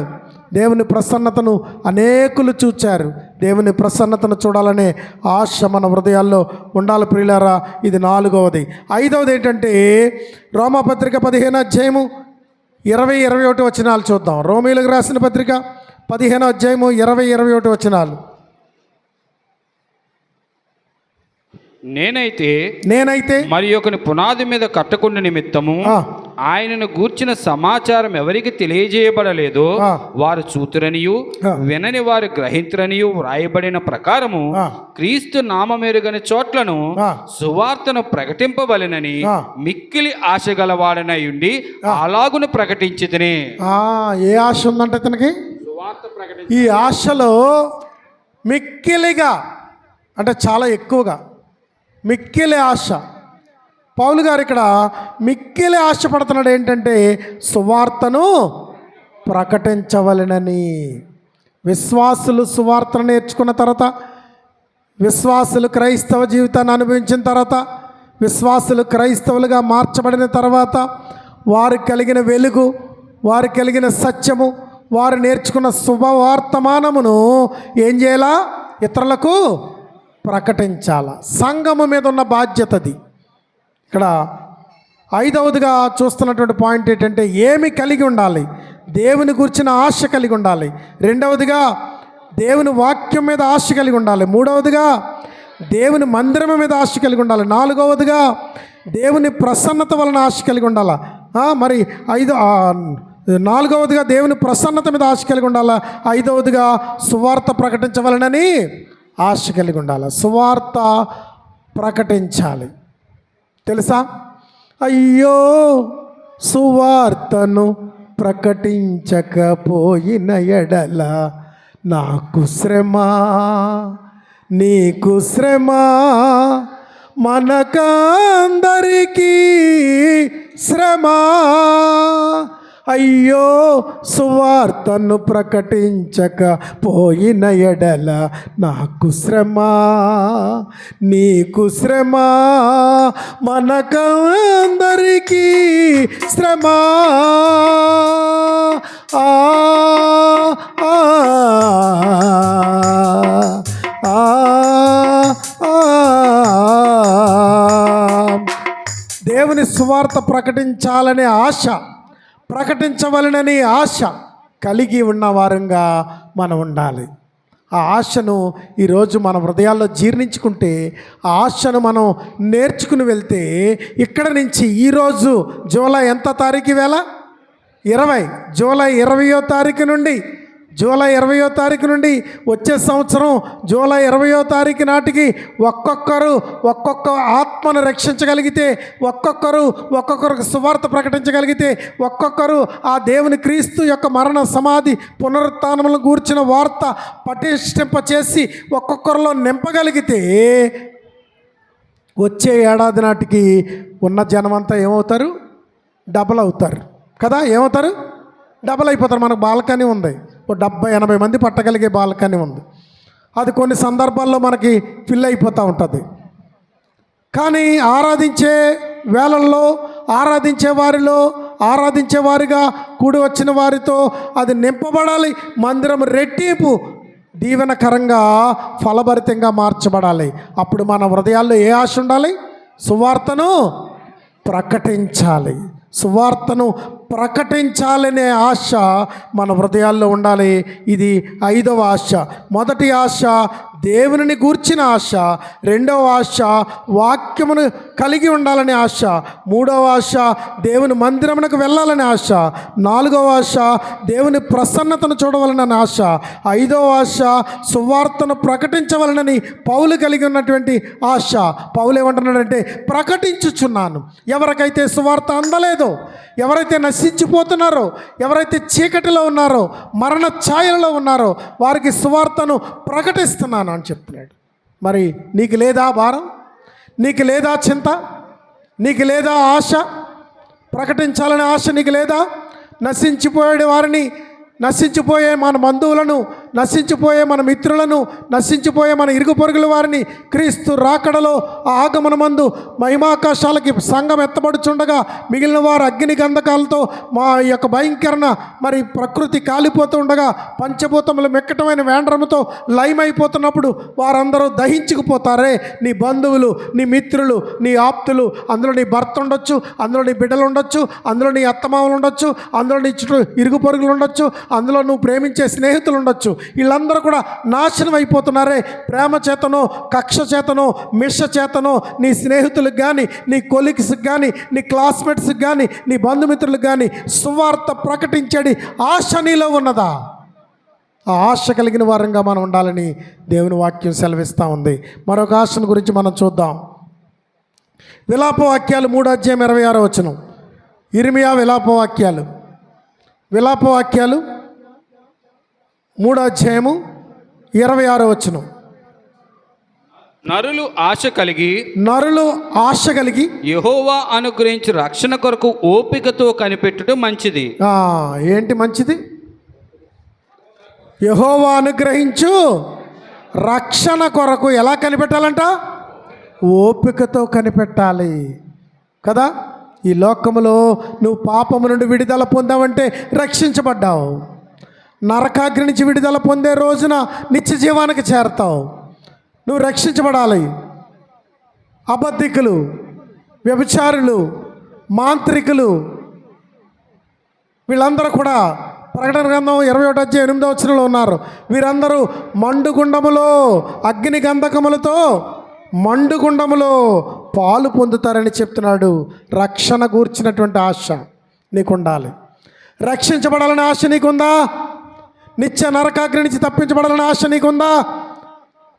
దేవుని ప్రసన్నతను అనేకులు చూచారు. దేవుని ప్రసన్నతను చూడాలనే ఆశ మన హృదయాల్లో ఉండాలి ప్రియులారా. ఇది నాలుగవది. ఐదవది ఏంటంటే రోమాపత్రిక 15వ అధ్యాయము 20-21 వచనాలు చూద్దాం. రోమీయులకు రాసిన పత్రిక 15వ అధ్యాయము 20-21 వచనాలు. నేనైతే మరి ఒకని పునాది మీద కట్టకుండా నిమిత్తము ఆయనను గూర్చిన సమాచారం ఎవరికి తెలియజేయబడలేదో వారు చూతురనియు వినని వారు గ్రహింతురనియు వ్రాయబడిన ప్రకారము క్రీస్తు నామమెరుగని చోట్లను సువార్తను ప్రకటింపవలెనని మిక్కిలి ఆశ గలవాడనై ఉండి అలాగును ప్రకటించితిని. ఏ ఆశ ఉందంటే తనకి? ఈ ఆశలో మిక్కిలిగా అంటే చాలా ఎక్కువగా మిక్కిలి ఆశ. పౌలు గారు ఇక్కడ మిక్కిలి ఆశపడుతున్నాడు ఏంటంటే సువార్తను ప్రకటించవలెనని. విశ్వాసులు సువార్తను నేర్చుకున్న తర్వాత, విశ్వాసులు క్రైస్తవ జీవితాన్ని అనుభవించిన తర్వాత, విశ్వాసులు క్రైస్తవులుగా మార్చబడిన తర్వాత వారికి కలిగిన వెలుగు, వారికి కలిగిన సత్యము, వారు నేర్చుకున్న శుభవర్తమానమును ఏం చేయాలా? ఇతరులకు ప్రకటించాల. సంఘము మీద ఉన్న బాధ్యతది. ఇక్కడ ఐదవదిగా చూస్తున్నటువంటి పాయింట్ ఏంటంటే ఏమి కలిగి ఉండాలి? దేవుని గురించిన ఆశ కలిగి ఉండాలి. రెండవదిగా దేవుని వాక్యం మీద ఆశ కలిగి ఉండాలి. మూడవదిగా దేవుని మందిరం మీద ఆశ కలిగి ఉండాలి. నాలుగవదిగా దేవుని ప్రసన్నత వలన ఆశ కలిగి ఉండాలి. మరి నాలుగవదిగా దేవుని ప్రసన్నత మీద ఆశ కలిగి ఉండాలి. ఐదవదిగా సువార్త ప్రకటించవలనని ఆశ కలిగి ఉండాలి. సువార్త ప్రకటించాలి. తెలుసా? అయ్యో సువార్తను ప్రకటించకపోయిన ఎడల నాకు శ్రమ, నీకు శ్రమ, మనకందరికీ శ్రమ. అయ్యో సువార్తను ప్రకటించక పోయిన ఎడల నాకు శ్రమ, నీకు శ్రమ, మనకందరికీ శ్రమ. ఆ ఆ ఆ ఆ దేవుని సువార్త ప్రకటించాలనే ఆశ, ప్రకటించవలనని ఆశ కలిగి ఉన్న వారంగా మనం ఉండాలి. ఆ ఆశను ఈరోజు మన హృదయాల్లో జీర్ణించుకుంటే, ఆ ఆశను మనం నేర్చుకుని వెళ్తే, ఇక్కడ నుంచి ఈరోజు జూలై ఎంత తారీఖు వేళ 20 జూలై 20వ తారీఖు నుండి, జూలై 20వ తారీఖు నుండి వచ్చే సంవత్సరం జూలై 20వ తారీఖు నాటికి ఒక్కొక్కరు ఒక్కొక్క ఆత్మను రక్షించగలిగితే, ఒక్కొక్కరికి సువార్త ప్రకటించగలిగితే, ఒక్కొక్కరు ఆ దేవుని క్రీస్తు యొక్క మరణ సమాధి పునరుత్థానములను గూర్చిన వార్త పటిష్టింపచేసి ఒక్కొక్కరిలో నింపగలిగితే, వచ్చే ఏడాది నాటికి ఉన్న జనమంతా ఏమవుతారు? డబల్ అవుతారు కదా. ఏమవుతారు? డబల్ అయిపోతారు. మనకు బాల్కనీ ఉంది, 70-80 మంది పట్టగలిగే బాల్కనీ ఉంది. అది కొన్ని సందర్భాల్లో మనకి ఫిల్ అయిపోతూ ఉంటుంది. కానీ ఆరాధించే వేళల్లో, ఆరాధించే వారిలో, ఆరాధించే వారిగా కూడి వచ్చిన వారితో అది నింపబడాలి. మందిరం రెట్టింపు దీవెనకరంగా ఫలభరితంగా మార్చబడాలి. అప్పుడు మన హృదయాల్లో ఏ ఆశ ఉండాలి? సువార్తను ప్రకటించాలి, సువార్తను ప్రకటించాలనే ఆశ మన హృదయాల్లో ఉండాలి. ఇది 5వ ఆశ. మొదటి ఆశ దేవునిని గూర్చిన ఆశ, 2వ ఆశ వాక్యమును కలిగి ఉండాలనే ఆశ, 3వ ఆశ దేవుని మందిరమునకు వెళ్ళాలనే ఆశ, 4వ ఆశ దేవుని ప్రసన్నతను చూడవలనని ఆశ, 5వ ఆశ సువార్తను ప్రకటించవలనని పౌలు కలిగి ఉన్నటువంటి ఆశ. పౌలు ఏమంటున్నాడంటే, ప్రకటించుచున్నాను. ఎవరికైతే సువార్త అందలేదో, ఎవరైతే నశించిపోతున్నారో, ఎవరైతే చీకటిలో ఉన్నారో, మరణ ఛాయలలో ఉన్నారో, వారికి సువార్తను ప్రకటిస్తున్నాను అని చెప్తున్నాడు. మరి నీకు లేదా భారం? నీకు లేదా చింత? నీకు లేదా ఆశ? ప్రకటించాలనే ఆశ నీకు లేదా? నశించిపోయే వారిని, నశించిపోయే మన బంధువులను, నశించిపోయే మన మిత్రులను, నశించిపోయే మన ఇరుగు పొరుగుల వారిని క్రీస్తు రాకడలో ఆ ఆగమనమందు మహిమాకాశాలకి సంఘం ఎత్తబడుచుండగా మిగిలిన వారు అగ్ని గంధకాలతో మా యొక్క భయంకరణ మరి ప్రకృతి కాలిపోతూ ఉండగా పంచభూతములు మెక్కటమైన వేండ్రముతో లయమైపోతున్నప్పుడు వారందరూ దహించుకుపోతారే. నీ బంధువులు, నీ మిత్రులు, నీ ఆప్తులు, అందులో నీ భర్త ఉండొచ్చు, అందులో నీ బిడ్డలు ఉండొచ్చు, అందులో నీ అత్తమామలు ఉండొచ్చు, అందులో నీ చుట్టూ ఇరుగు పొరుగులు ఉండొచ్చు, అందులో నువ్వు ప్రేమించే స్నేహితులు ఉండొచ్చు. వీళ్ళందరూ కూడా నాశనం అయిపోతున్నారే. ప్రేమ చేతనో, కక్ష చేతనో, మిష చేతనో నీ స్నేహితులకు కానీ, నీ కొలీగ్స్కి కానీ, నీ క్లాస్మేట్స్కి కానీ, నీ బంధుమిత్రులకు కానీ సువార్త ప్రకటించేది ఆశ నీలో ఉన్నదా? ఆ ఆశ కలిగిన వారంగా మనం ఉండాలని దేవుని వాక్యం సెలవిస్తూ ఉంది. మరొక ఆశను గురించి మనం చూద్దాం. విలాపవాక్యాలు 3వ అధ్యాయం 26వ వచనం. ఇర్మియా విలాపవాక్యాలు 3వ అధ్యాయము 26వ వచనం. నరులు ఆశ కలిగి యెహోవా అనుగ్రహించు రక్షణ కొరకు ఓపికతో కనిపెట్టుట మంచిది. ఏంటి మంచిది? యెహోవా అనుగ్రహించు రక్షణ కొరకు ఎలా కనిపెట్టాలంట? ఓపికతో కనిపెట్టాలి కదా. ఈ లోకములో నువ్వు పాపము నుండి విడుదల పొందావంటే రక్షించబడ్డావు. నరకాగ్ని నుంచి విడుదల పొందే రోజున నిత్య జీవానికి చేరతావు. నువ్వు రక్షించబడాలి. అబద్ధికులు, వ్యభిచారులు, మాంత్రికులు వీళ్ళందరూ కూడా ప్రకటన గ్రంథం 21వ అధ్యాయం 8వ వచనంలో ఉన్నారు. వీరందరూ మండుగుండములో, అగ్ని గంధకములతో మండుగుండములో పాలు పొందుతారని చెప్తున్నాడు. రక్షణ గూర్చినటువంటి ఆశ నీకుండాలి. రక్షించబడాలనే ఆశ నీకుందా? నిత్య నరకాగ్ని నుంచి తప్పించబడాలనే ఆశ నీకుందా?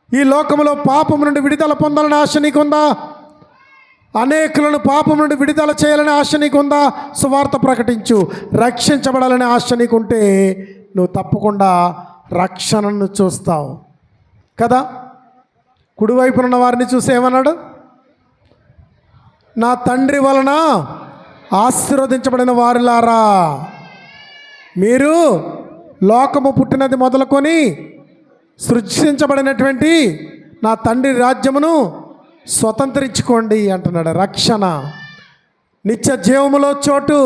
ఈ లోకంలో పాపం నుండి విడుదల పొందాలనే ఆశ నీకుందా? అనేకులను పాపం నుండి విడుదల చేయాలనే ఆశ నీకుందా? సువార్త ప్రకటించు. రక్షించబడాలనే ఆశ నీకుంటే నువ్వు తప్పకుండా రక్షణను చూస్తావు కదా. కుడివైపున ఉన్న వారిని చూసి ఏమన్నాడు? నా తండ్రి వలన ఆశీర్వదించబడిన వారిలారా మీరు లోకము పుట్టినది మొదలుకొని సృష్టించబడినటువంటి నా తండ్రి రాజ్యమును స్వతంత్రించుకోండి అంటున్నాడు. రక్షణ, నిత్య జీవములో చోటు,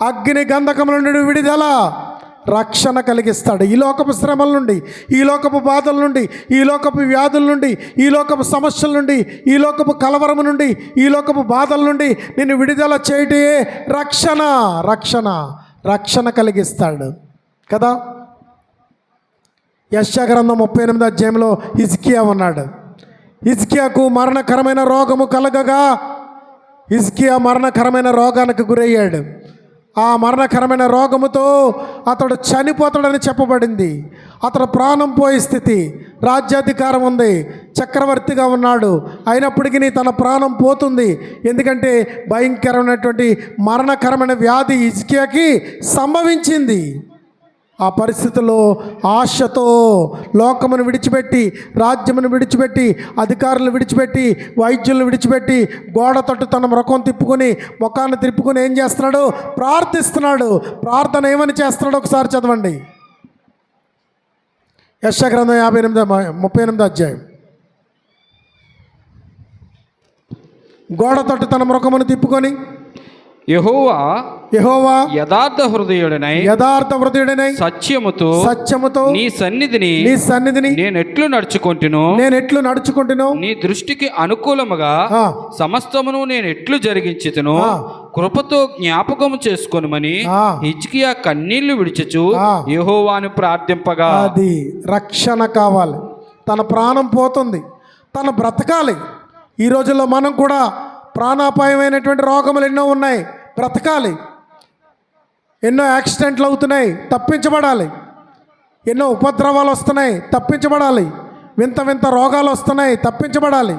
అగ్ని గంధకముల నుండి విడుదల, రక్షణ కలిగిస్తాడు. ఈ లోకపు శ్రమల నుండి, ఈ లోకపు బాధల నుండి, ఈ లోకపు వ్యాధుల నుండి, ఈ లోకపు సమస్యల నుండి, ఈ లోకపు కలవరము నుండి, ఈ లోకపు బాధల నుండి నిన్ను విడుదల చేయటే రక్షణ. రక్షణ రక్షణ కలిగిస్తాడు కదా. యెషయా గ్రంథం 38 అధ్యాయంలో హిజ్కియా ఉన్నాడు. హిజ్కియాకు మరణకరమైన రోగము కలగగా హిజ్కియా మరణకరమైన రోగానికి గురయ్యాడు. ఆ మరణకరమైన రోగముతో అతడు చనిపోతాడని చెప్పబడింది. అతడు ప్రాణం పోయే స్థితి, రాజ్యాధికారం ఉంది, చక్రవర్తిగా ఉన్నాడు, అయినప్పటికీ తన ప్రాణం పోతుంది. ఎందుకంటే భయంకరమైనటువంటి మరణకరమైన వ్యాధి హిజ్కియాకి సంభవించింది. ఆ పరిస్థితుల్లో ఆశతో లోకమును విడిచిపెట్టి, రాజ్యమును విడిచిపెట్టి, అధికారులను విడిచిపెట్టి, వైద్యులను విడిచిపెట్టి, గోడ తట్టు తన ముఖం తిప్పుకొని, ముఖాన్ని తిప్పుకొని ఏం చేస్తున్నాడు? ప్రార్థిస్తున్నాడు. ప్రార్థన ఏమని చేస్తున్నాడు ఒకసారి చదవండి. యెషయా గ్రంథం 38 అధ్యాయం. గోడ తట్టు తన ముఖమును తిప్పుకొని, యెహోవా యథార్థ హృదయుడనై సత్యముతో నీ సన్నిధిని నేనెట్లు నడుచుకుంటును నీ దృష్టికి అనుకూలముగా సమస్తమును నేను ఎట్లు జరిగించుతును కృపతో జ్ఞాపకము చేసుకొనుమని హిజ్కియా కన్నీళ్లు విడిచుచు యెహోవాను ప్రార్థింపగా. అది రక్షణ కావాలి. తన ప్రాణం పోతుంది, తను బ్రతకాలి. ఈ రోజుల్లో మనం కూడా ప్రాణాపాయమైనటువంటి రోగములు ఎన్నో ఉన్నాయి, బ్రతకాలి. ఎన్నో యాక్సిడెంట్లు అవుతున్నాయి, తప్పించబడాలి. ఎన్నో ఉపద్రవాలు వస్తున్నాయి, తప్పించబడాలి. వింత వింత రోగాలు వస్తున్నాయి, తప్పించబడాలి.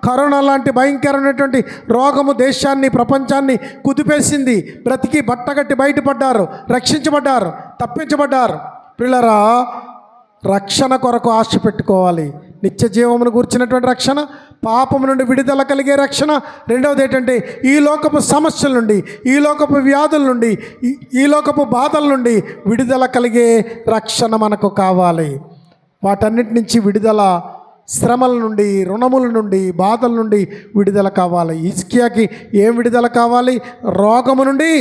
కరోనా లాంటి భయంకరమైనటువంటి రోగము దేశాన్ని, ప్రపంచాన్ని కుదిపేసింది. బ్రతికి బట్టగట్టి బయటపడ్డారు, రక్షించబడ్డారు, తప్పించబడ్డారు. పిల్లరా, రక్షణ కొరకు ఆశ పెట్టుకోవాలి. నిత్య జీవమును గూర్చినటువంటి రక్షణ, పాపము నుండి విడుదల కలిగే రక్షణ. రెండవది ఏంటంటే ఈ లోకపు సమస్యల నుండి, ఈ లోకపు వ్యాధుల నుండి, ఈ లోకపు బాధల నుండి విడుదల కలిగే రక్షణ మనకు కావాలి. వాటన్నిటి నుంచి విడుదల, శ్రమల నుండి, రుణముల నుండి, బాధల నుండి విడుదల కావాలి. హిజ్కియాకి ఏం విడుదల కావాలి? రోగము నుండి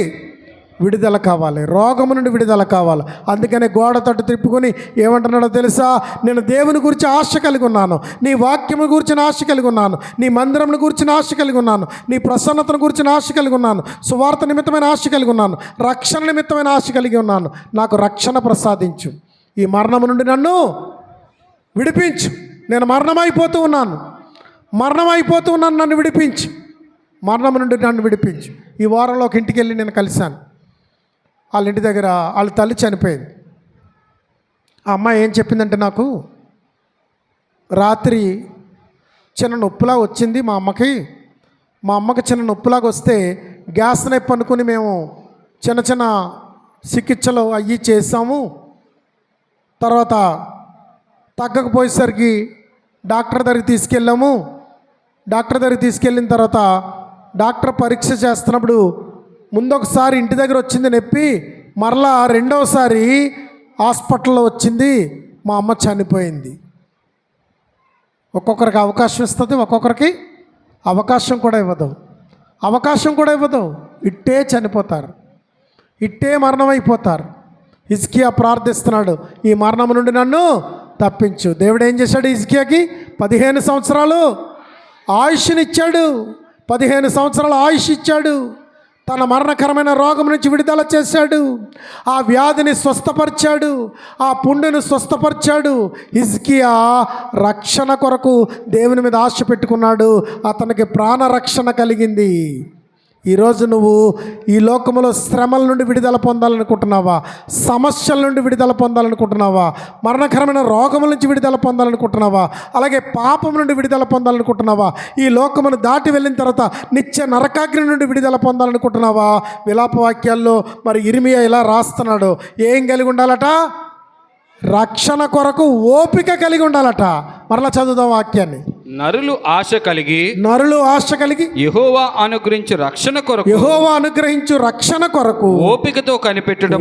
విడుదల కావాలి. రోగము నుండి విడుదల కావాలి. అందుకనే గోడ తట్టు తిప్పుకొని ఏమంటున్నాడో తెలుసా? నేను దేవుని గురించి ఆశ కలిగి ఉన్నాను, నీ వాక్యము గురించి ఆశ కలిగి ఉన్నాను, నీ మందిరమును గురించి ఆశ కలిగి ఉన్నాను, నీ ప్రసన్నతను గురించి ఆశ కలిగి ఉన్నాను, సువార్త నిమిత్తమైన ఆశ కలిగి ఉన్నాను, రక్షణ నిమిత్తమైన ఆశ కలిగి ఉన్నాను. నాకు రక్షణ ప్రసాదించు, ఈ మరణము నుండి నన్ను విడిపించు. నేను మరణమైపోతూ ఉన్నాను, నన్ను విడిపించు, మరణం నుండి నన్ను విడిపించు. ఈ వారంలో ఒక ఇంటికి వెళ్ళి నేను కలిశాను. వాళ్ళ ఇంటి దగ్గర వాళ్ళ తల్లి చనిపోయింది. ఆ అమ్మాయి ఏం చెప్పిందంటే, నాకు రాత్రి చిన్న నొప్పిలాగా వచ్చింది మా అమ్మకి చిన్న నొప్పిలాగా వస్తే గ్యాస్ నొప్పి అనుకుని మేము చిన్న చిన్న చికిత్సలు అయ్యి చేసాము. తర్వాత తగ్గకపోయేసరికి డాక్టర్ దగ్గరికి తీసుకెళ్ళాము. డాక్టర్ దగ్గరికి తీసుకెళ్ళిన తర్వాత డాక్టర్ పరీక్ష చేస్తున్నప్పుడు ముందొకసారి ఇంటి దగ్గర వచ్చింది నొప్పి, మరలా రెండవసారి హాస్పిటల్లో వచ్చింది, మా అమ్మ చనిపోయింది. ఒక్కొక్కరికి అవకాశం ఇస్తుంది, ఒక్కొక్కరికి అవకాశం కూడా ఇవ్వదు. ఇట్టే చనిపోతారు, ఇట్టే మరణమైపోతారు. హిజ్కియా ప్రార్థిస్తున్నాడు, ఈ మరణం నుండి నన్ను తప్పించు. దేవుడు ఏం చేశాడు? హిజ్కియాకి 15 సంవత్సరాలు ఆయుష్నిచ్చాడు. 15 సంవత్సరాలు ఆయుష్ ఇచ్చాడు. తన మరణకరమైన రోగం నుంచి విడుదల చేశాడు. ఆ వ్యాధిని స్వస్థపరిచాడు, ఆ పుండుని స్వస్థపరిచాడు. హిజ్కియా రక్షణ కొరకు దేవుని మీద ఆశ పెట్టుకున్నాడు. అతనికి ప్రాణరక్షణ కలిగింది. ఈరోజు నువ్వు ఈ లోకములో శ్రమల నుండి విడుదల పొందాలనుకుంటున్నావా? సమస్యల నుండి విడుదల పొందాలనుకుంటున్నావా? మరణకరమైన రోగముల నుంచి విడుదల పొందాలనుకుంటున్నావా? అలాగే పాపం నుండి విడుదల పొందాలనుకుంటున్నావా? ఈ లోకమును దాటి వెళ్ళిన తర్వాత నిత్య నరకాగ్ని నుండి విడుదల పొందాలనుకుంటున్నావా? విలాపవాక్యాల్లో మరి ఇర్మియా ఇలా రాస్తున్నాడు, ఏం కలిగి ఉండాలట? రక్షణ కొరకు ఓపిక కలిగి ఉండాలట. మరలా చదువుదాం వాక్యాన్ని. నరులు ఆశ కలిగి యెహోవా అనుగ్రహించు రక్షణ కొరకు ఓపికతో కనిపెట్టుట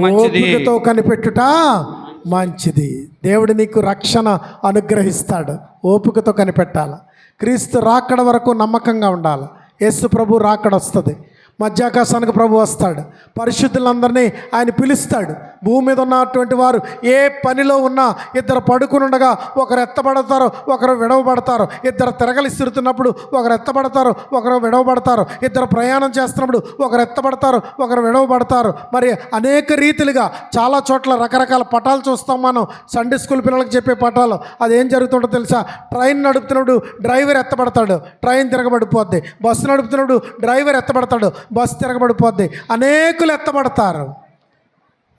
మంచిది. దేవుడు నీకు రక్షణ అనుగ్రహిస్తాడు. ఓపికతో కనిపెట్టాలి. క్రీస్తు రాకడ వరకు నమ్మకంగా ఉండాలి. యేసు ప్రభు రాకడ వస్తుంది. మధ్యాకాశానికి ప్రభు వస్తాడు. పరిశుద్ధులందరినీ ఆయన పిలుస్తాడు. భూమి మీద ఉన్నటువంటి వారు ఏ పనిలో ఉన్నా ఇద్దరు పడుకుని ఉండగా ఒకరు ఎత్తబడతారు, ఒకరు విడవబడతారు. ఇద్దరు తిరగలిస్తున్నప్పుడు ఒకరు ఎత్తబడతారు, ఒకరు విడవబడతారు. ఇద్దరు ప్రయాణం చేస్తున్నప్పుడు ఒకరు ఎత్తబడతారు, ఒకరు విడవబడతారు. మరి అనేక రీతిలుగా చాలా చోట్ల రకరకాల పటాలు చూస్తాం మనం. సండే స్కూల్ పిల్లలకు చెప్పే పటాలు. అదేం జరుగుతుందో తెలుసా? ట్రైన్ నడుపుతున్నప్పుడు డ్రైవర్ ఎత్తబడతాడు, ట్రైన్ తిరగబడిపోద్ది. బస్సు నడుపుతున్నప్పుడు డ్రైవర్ ఎత్తబడతాడు, బస్సు తిరగబడిపోద్ది. అనేకులు ఎత్తబడతారు.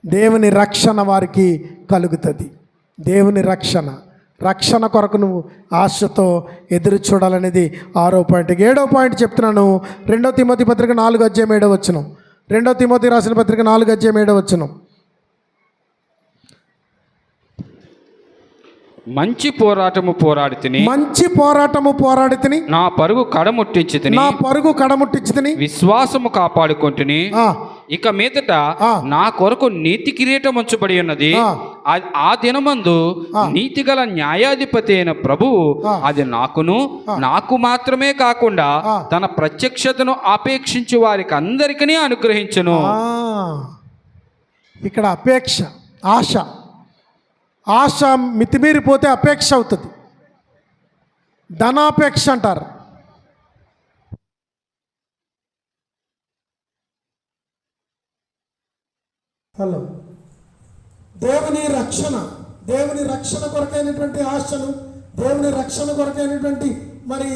దేవుని రక్షణ వారికి కలుగుతుంది. దేవుని రక్షణ కొరకు నువ్వు ఆశతో ఎదురు చూడాలనేది 6వ పాయింట్. 7వ పాయింట్ చెప్తున్నాను. 2 తిమోతి పత్రిక 4:7 2 తిమోతి రాసిన పత్రిక 4:7 మంచి పోరాటము పోరాడి తిని నా పరుగు కడముట్టించి తిని విశ్వాసము కాపాడుకొంటిని. ఇక మీదట నా కొరకు నీతి కిరీటం ఉంచబడి ఉన్నది. ఆ దినమందు నీతిగల న్యాయాధిపతి అయిన ప్రభువు అది నాకు మాత్రమే కాకుండా తన ప్రత్యక్షతను ఆపేక్షించు వారికి అందరికీ అనుగ్రహించును. ఇక్కడ ఆశ మితిమీరిపోతే అపేక్ష అవుతుంది. ధనాపేక్ష అంటారు. హలో, దేవుని రక్షణ కొరకైనటువంటి ఆశను, దేవుని రక్షణ కొరకైనటువంటి మరి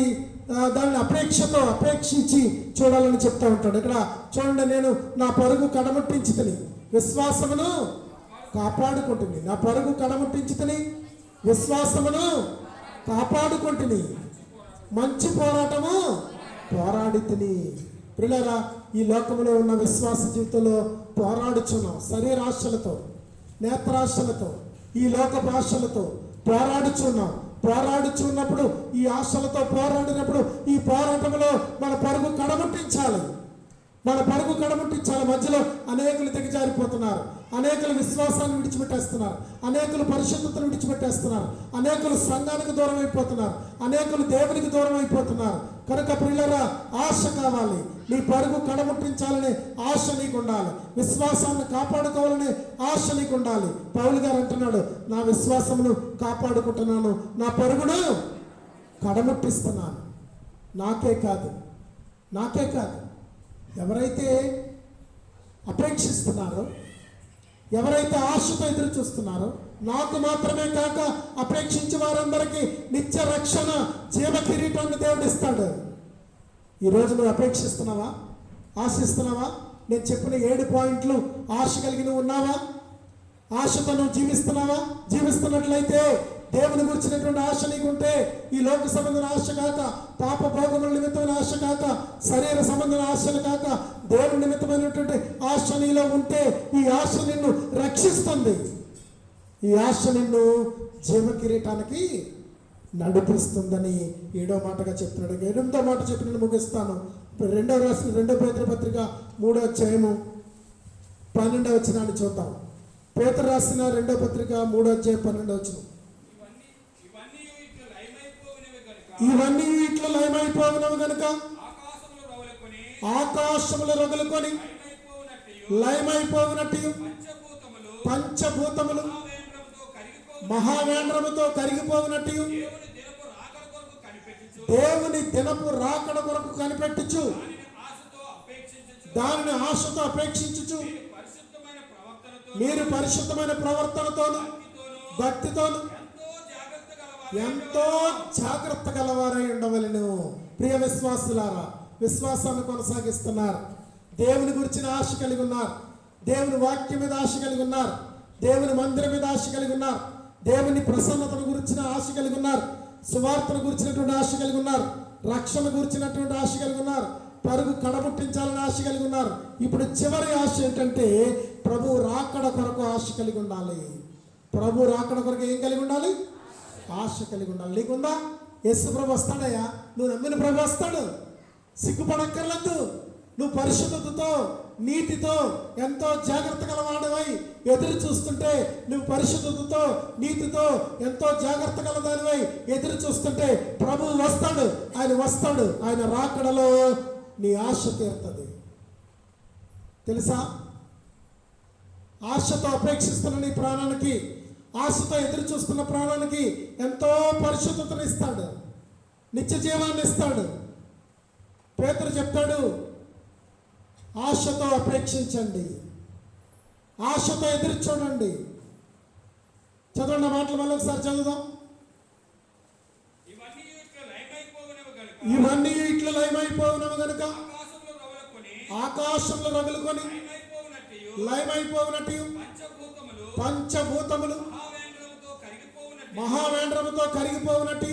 దాన్ని అపేక్షించి చూడాలని చెప్తూ ఉంటాడు. ఇక్కడ చూడండి, నేను నా పరుగు కడముట్టించితిని, విశ్వాసమును కాపాడుకుంటుని. నా పరుగు కడముట్టించితిని, విశ్వాసమును కాపాడుకుంటుని, మంచి పోరాటము పోరాడితిని. ప్రియులారా, ఈ లోకంలో ఉన్న విశ్వాస జీవితంలో పోరాడుచున్నాం. శరీరాశలతో, నేత్రాశలతో, ఈ లోకపు ఆశలతో పోరాడుచున్నప్పుడు ఈ ఆశలతో పోరాడినప్పుడు ఈ పోరాటంలో మన పరుగు కడముట్టించాలి. మధ్యలో అనేకులు దిగజారిపోతున్నారు, అనేకులు విశ్వాసాన్ని విడిచిపెట్టేస్తున్నారు, అనేకులు పరిశుద్ధతను విడిచిపెట్టేస్తున్నారు, అనేకులు సంఘానికి దూరం అయిపోతున్నారు, అనేకులు దేవునికి దూరం అయిపోతున్నారు. కనుక ప్రియులారా, ఆశ కావాలి. నీ పరుగు కడముట్టించాలనే ఆశ నీకు ఉండాలి. విశ్వాసాన్ని కాపాడుకోవాలనే ఆశ నీకు ఉండాలి. పౌలు గారు అంటున్నాడు, నా విశ్వాసమును కాపాడుకుంటున్నాను, నా పరుగును కడముట్టిస్తున్నాను. నాకే కాదు ఎవరైతే అపేక్షిస్తున్నారో, ఎవరైతే ఆశతో ఎదురు చూస్తున్నారో, నాకు మాత్రమే కాక అపేక్షించే వారందరికీ నిత్య రక్షణ, జీవ కిరీటాన్ని దేవుడు ఇస్తాడు. ఈరోజు నువ్వు అపేక్షిస్తున్నావా? ఆశిస్తున్నావా? నేను చెప్పిన 7 పాయింట్లు ఆశ కలిగి నువ్వు ఉన్నావా? ఆశతో నువ్వు జీవిస్తున్నట్లయితే, దేవుని గురించినటువంటి ఆశ నీకుంటే, ఈ లోక సంబంధమైన ఆశ కాక, పాప భోగముల నిమిత్తమైన ఆశ కాక, శరీర సంబంధమైన ఆశలు కాక, దేవుని నిమిత్తమైనటువంటి ఆశ నీలో ఉంటే, ఈ ఆశ నిన్ను రక్షిస్తుంది. ఈ ఆశ నిన్ను జీవ కిరీటానికి నడిపిస్తుందని 7వ మాటగా చెప్తున్నాడు. 8వ మాట చెప్పిన ముగిస్తాను. 2 పేతురు పత్రిక 3వ అధ్యాయము 12వ వచనాన్ని చూద్దాం. పేతురు రాసిన 2వ పత్రిక 3వ అధ్యాయం 12వ వచనం. ఇవన్నీ ఇట్లా లయమైపోయినవి గనుక ఆకాశములు రగులుకొని లయమైపోయినట్టు పంచభూతములు మహావేంద్రముతో కరిగిపోయినట్టు దేవుని దినపు రాకడ కొరకు కనిపెట్టుచు, దానిని ఆశతో అపేక్షించుచు, మీరు పరిశుద్ధమైన ప్రవర్తనతోను భక్తితోను ఎంతో జాగ్రత్త గలవారై ఉండవలెను. ప్రియ విశ్వాసులారా, విశ్వాసాన్ని కొనసాగిస్తున్నారు, దేవుని గురించిన ఆశ కలిగి ఉన్నారు, దేవుని వాక్యం మీద ఆశ కలిగి ఉన్నారు, దేవుని మందిరం మీద ఆశ కలిగి ఉన్నారు, దేవుని ప్రసన్నతను గురించిన ఆశ కలిగి ఉన్నారు, సువార్తను గురించినటువంటి ఆశ కలిగి ఉన్నారు, రక్షణ గురించినటువంటి ఆశ కలిగి ఉన్నారు, పరుగు కడముట్టించాలని ఆశ కలిగి ఉన్నారు. ఇప్పుడు చివరి ఆశ ఏంటంటే, ప్రభు రాకడ కొరకు ఆశ కలిగి ఉండాలి. ప్రభు రాకడ కొరకు ఏం కలిగి ఉండాలి? ఆశ కలిగి ఉండాలి. నీకుందా? యేసు ప్రభు వస్తాడయ్యా, నువ్వు నమ్మిన ప్రభు వస్తాడు, సిగ్గుపడక్కర్లేదు. నువ్వు పరిశుద్ధతతో నీతితో ఎంతో జాగ్రత్త గలవాడవై ఎదురు చూస్తుంటే, నువ్వు పరిశుద్ధతతో నీతితో ఎంతో జాగ్రత్త గలదానివై ఎదురు చూస్తుంటే ప్రభువు వస్తాడు. ఆయన వస్తాడు. ఆయన రాకడలో నీ ఆశ తీరుతుంది. తెలుసా? ఆశతో అపేక్షిస్తున్న నీ ప్రాణానికి, ఆశతో ఎదురు చూస్తున్న ప్రాణానికి ఎంతో పరిశుద్ధతను ఇస్తాడు, నిత్య జీవాన్ని ఇస్తాడు. పేతురు చెప్తాడు, ఆశతో అపేక్షించండి, ఆశతో ఎదురు చూడండి. చదవండి మాటలు మళ్ళీ ఒకసారి చదువుదాం. ఇవన్నీ ఇట్లా లయమైపోవునవి గనుక ఆకాశంలో రగులుకొని లయమైపోవునట్టు పంచభూతములు మహావేంద్రముతో కరిగిపోవునట్టు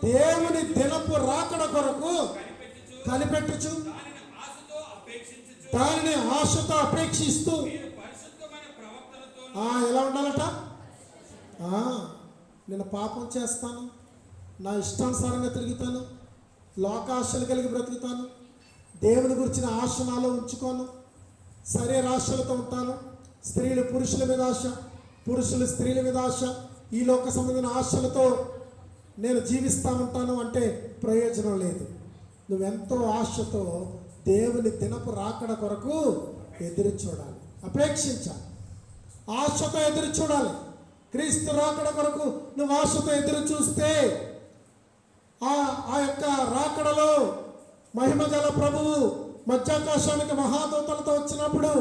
దేవుని దినపు రాకడ కొరకు కనిపెట్టుచు దానిని ఆశతో అపేక్షిస్తూ ఎలా ఉండాలట? నేను పాపం చేస్తాను, నా ఇష్టానుసారంగా తిరుగుతాను, లోకాశలు కలిగి బ్రతుకుతాను, దేవుని గురించిన ఆశ నాలో ఉంచుకోను, శరీరాశలతో ఉంటాను, స్త్రీలు పురుషుల మీద ఆశ, పురుషులు స్త్రీల మీద ఆశ, ఈ లోక సంబంధించిన ఆశలతో నేను జీవిస్తూ ఉంటాను అంటే ప్రయోజనం లేదు. నువ్వెంతో ఆశతో దేవుని దినపు రాకడ కొరకు ఎదురు చూడాలి, అపేక్షించాలి, ఆశతో ఎదురు చూడాలి. క్రీస్తు రాకడ కొరకు నువ్వు ఆశతో ఎదురు చూస్తే ఆ యొక్క రాకడలో మహిమగల ప్రభువు మధ్యాకాశానికి మహాదూతలతో వచ్చినప్పుడు,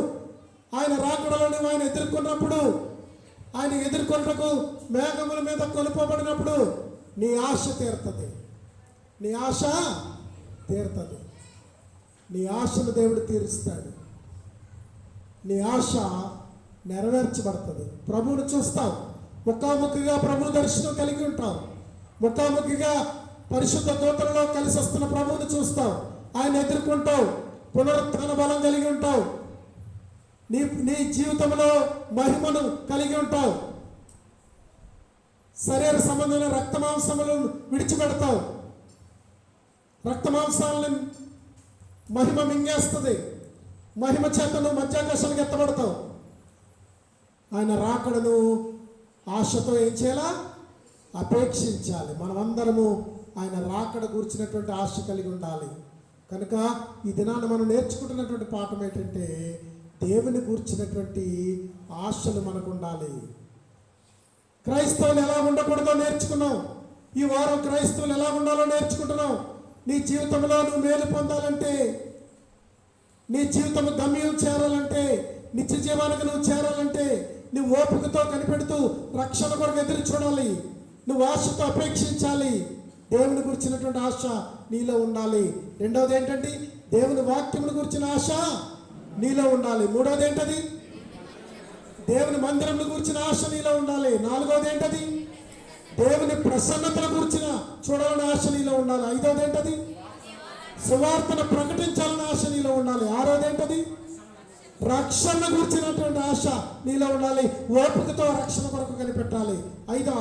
ఆయన రాకడలో నువ్వు ఆయన ఎదుర్కొన్నప్పుడు, ఆయన ఎదుర్కొన్నకు మేఘముల మీద కొలుపబడినప్పుడు నీ ఆశ తీరుతుంది, నీ ఆశ తీరుతుంది. నీ ఆశను దేవుడు తీరుస్తాడు, నీ ఆశ నెరవేర్చబడుతుంది. ప్రభువును చూస్తావు, ముఖాముఖిగా ప్రభు దర్శనం కలిగి ఉంటావు, ముఖాముఖిగా పరిశుద్ధ దూతలలో కలిసి వస్తున్న ప్రభువును చూస్తావు, ఆయన ఎదుర్కొంటావు, పునరుత్థాన బలం కలిగి ఉంటావు, నీ జీవితంలో మహిమను కలిగి ఉంటావు, శరీర సంబంధమైన రక్తమాంసములను విడిచిపెడతావు, రక్తమాంసాలను మహిమ మింగేస్తుంది, మహిమ చేతను మధ్యాకాశానికి ఎత్తబడతావు. ఆయన రాకడను ఆశతో ఏం చేయాలా? అపేక్షించాలి. మనమందరము ఆయన రాకడ గురించినటువంటి ఆశ కలిగి ఉండాలి. కనుక ఈ దినాన్ని మనం నేర్చుకుంటున్నటువంటి పాఠం ఏంటంటే, దేవుని గురించినటువంటి ఆశలు మనకు ఉండాలి. క్రైస్తవులు ఎలా ఉండకూడదో నేర్చుకున్నాం. ఈ వారం క్రైస్తవులు ఎలా ఉండాలో నేర్చుకుంటున్నాం. నీ జీవితంలో నువ్వు మేలు పొందాలంటే, నీ జీవితం గమ్యం చేరాలంటే, నిత్య జీవానికి నువ్వు చేరాలంటే, నువ్వు ఓపికతో కనిపెడుతూ రక్షణ కొరకు ఎదురు చూడాలి, నువ్వు ఆశతో అపేక్షించాలి. దేవుని గురించినటువంటి ఆశ నీలో ఉండాలి. రెండవది ఏంటంటే, దేవుని వాక్యమును గురించిన ఆశ నీలో ఉండాలి. మూడవది ఏంటది? దేవుని మందిరంను గురించిన ఆశ నీలో ఉండాలి. నాలుగవది ఏంటది? దేవుని ప్రసన్నతను గురించిన చూడాలని ఆశ నీలో ఉండాలి. ఐదవది ఏంటది? సువార్తను ప్రకటించాలని ఆశ నీలో ఉండాలి. ఆరోది ఏంటది? రక్షణ గురించినటువంటి ఆశ నీలో ఉండాలి. ఓపికతో రక్షణ కొరకు కనిపెట్టాలి.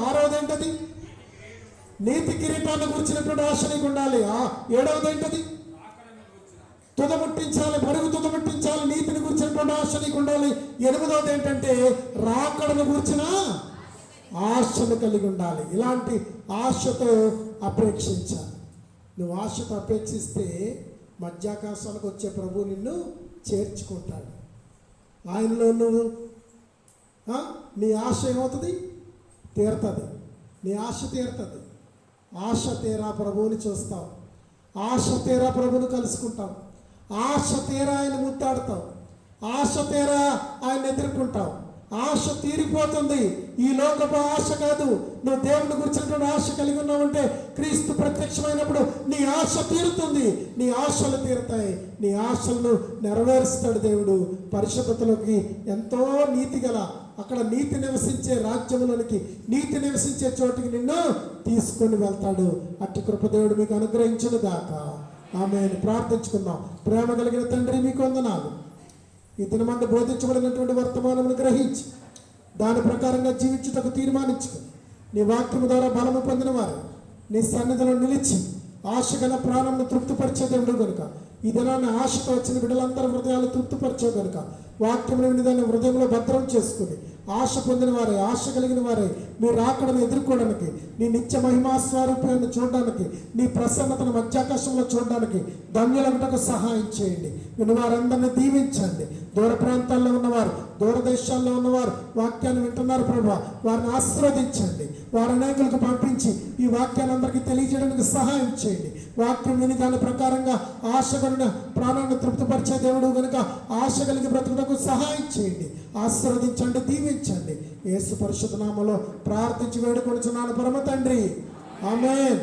ఆరోది ఏంటది? నీతి కిరీటాన్ని గురించినటువంటి ఆశ నీకు ఉండాలి. ఏడవది ఏంటది? తుదముట్టించాలి, మరుగు తుదముట్టించాలి, నీతిని గురించినటువంటి ఆశ నీకు ఉండాలి. ఎనిమిదవది ఏంటంటే రాకడను గురించిన ఆశను కలిగి ఉండాలి. ఇలాంటి ఆశతో అపేక్షించాలి. నువ్వు ఆశతో అపేక్షిస్తే మధ్యాకాశానికి వచ్చే ప్రభువు నిన్ను చేర్చుకుంటాడు. ఆయనలో నువ్వు నీ ఆశ ఏమవుతుంది? తీరుతుంది. నీ ఆశ తీరుతుంది. ఆశ తీరా ప్రభువుని చూస్తావు, ఆశ తీరా ప్రభువుని కలుసుకుంటావు, ఆశ తీరా ఆయన ముద్దాడుతావు, ఆశ తీరా ఆయన ఎదుర్కొంటావు. ఆశ తీరిపోతుంది. ఈ లోకపు ఆశ కాదు. నువ్వు దేవుని గురించినటువంటి ఆశ కలిగి ఉన్నావంటే, క్రీస్తు ప్రత్యక్షమైనప్పుడు నీ ఆశ తీరుతుంది. నీ ఆశలు తీరుతాయి. నీ ఆశలను నెరవేరుస్తాడు దేవుడు. పరిశుద్ధతలోకి ఎంతో నీతి గల, అక్కడ నీతి నివసించే రాజ్యములోనికి, నీతి నివసించే చోటికి నిన్ను తీసుకొని వెళ్తాడు. అట్టి కృపదేవుడు మీకు అనుగ్రహించును గాక. ఆమేన్. ప్రార్థించుకుందాం. ప్రేమ కలిగిన తండ్రి, మీకు వందనాలు. ఈ దినమందు బోధించబడినటువంటి వర్తమానమును గ్రహించి దాని ప్రకారంగా జీవించుటకు తీర్మానించుకుని నీ వాక్యము ద్వారా బలము పొందిన వారు నీ సన్నిధిలో నిలిచి ఆశ గల ప్రాణంను తృప్తిపరిచే దేవుడు కనుక ఈ దినాన్ని ఆశతో వచ్చిన బిడ్డలందరూ హృదయాలు తృప్తిపరిచే కనుక వాక్యం విని దాన్ని హృదయంలో భద్రం చేసుకుని ఆశ పొందిన వారే, ఆశ కలిగిన వారే మీ రాకడను ఎదుర్కోవడానికి, నీ నిత్య మహిమా స్వరూపాన్ని చూడడానికి, నీ ప్రసన్నతను మధ్యాకాశంలో చూడడానికి ధన్యులగుటకు సహాయం చేయండి. విని వారందరినీ దీవించండి. దూర ప్రాంతాల్లో ఉన్నవారు, దూరదేశాల్లో ఉన్నవారు వాక్యాన్ని వింటున్నారు ప్రభా, వారిని ఆశీర్వదించండి. వారు అనేకులకు పంపించి ఈ వాక్యాన్ని అందరికీ తెలియజేయడానికి సహాయం చేయండి. వాక్యం విని దాని ప్రకారంగా ఆశ కలిగిన ప్రాణాన్ని తృప్తిపరిచే దేవుడు కనుక ఆశ కలిగి బ్రతుకుటకు సహాయం చేయండి. ఆశీర్వదించండి, దీవించండి. యేసు పరిశుద్ధ నామములో ప్రార్థించి వేడుకొనుచున్నాను పరమ తండ్రి. ఆమేన్.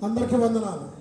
అందరికీ వందనాలు.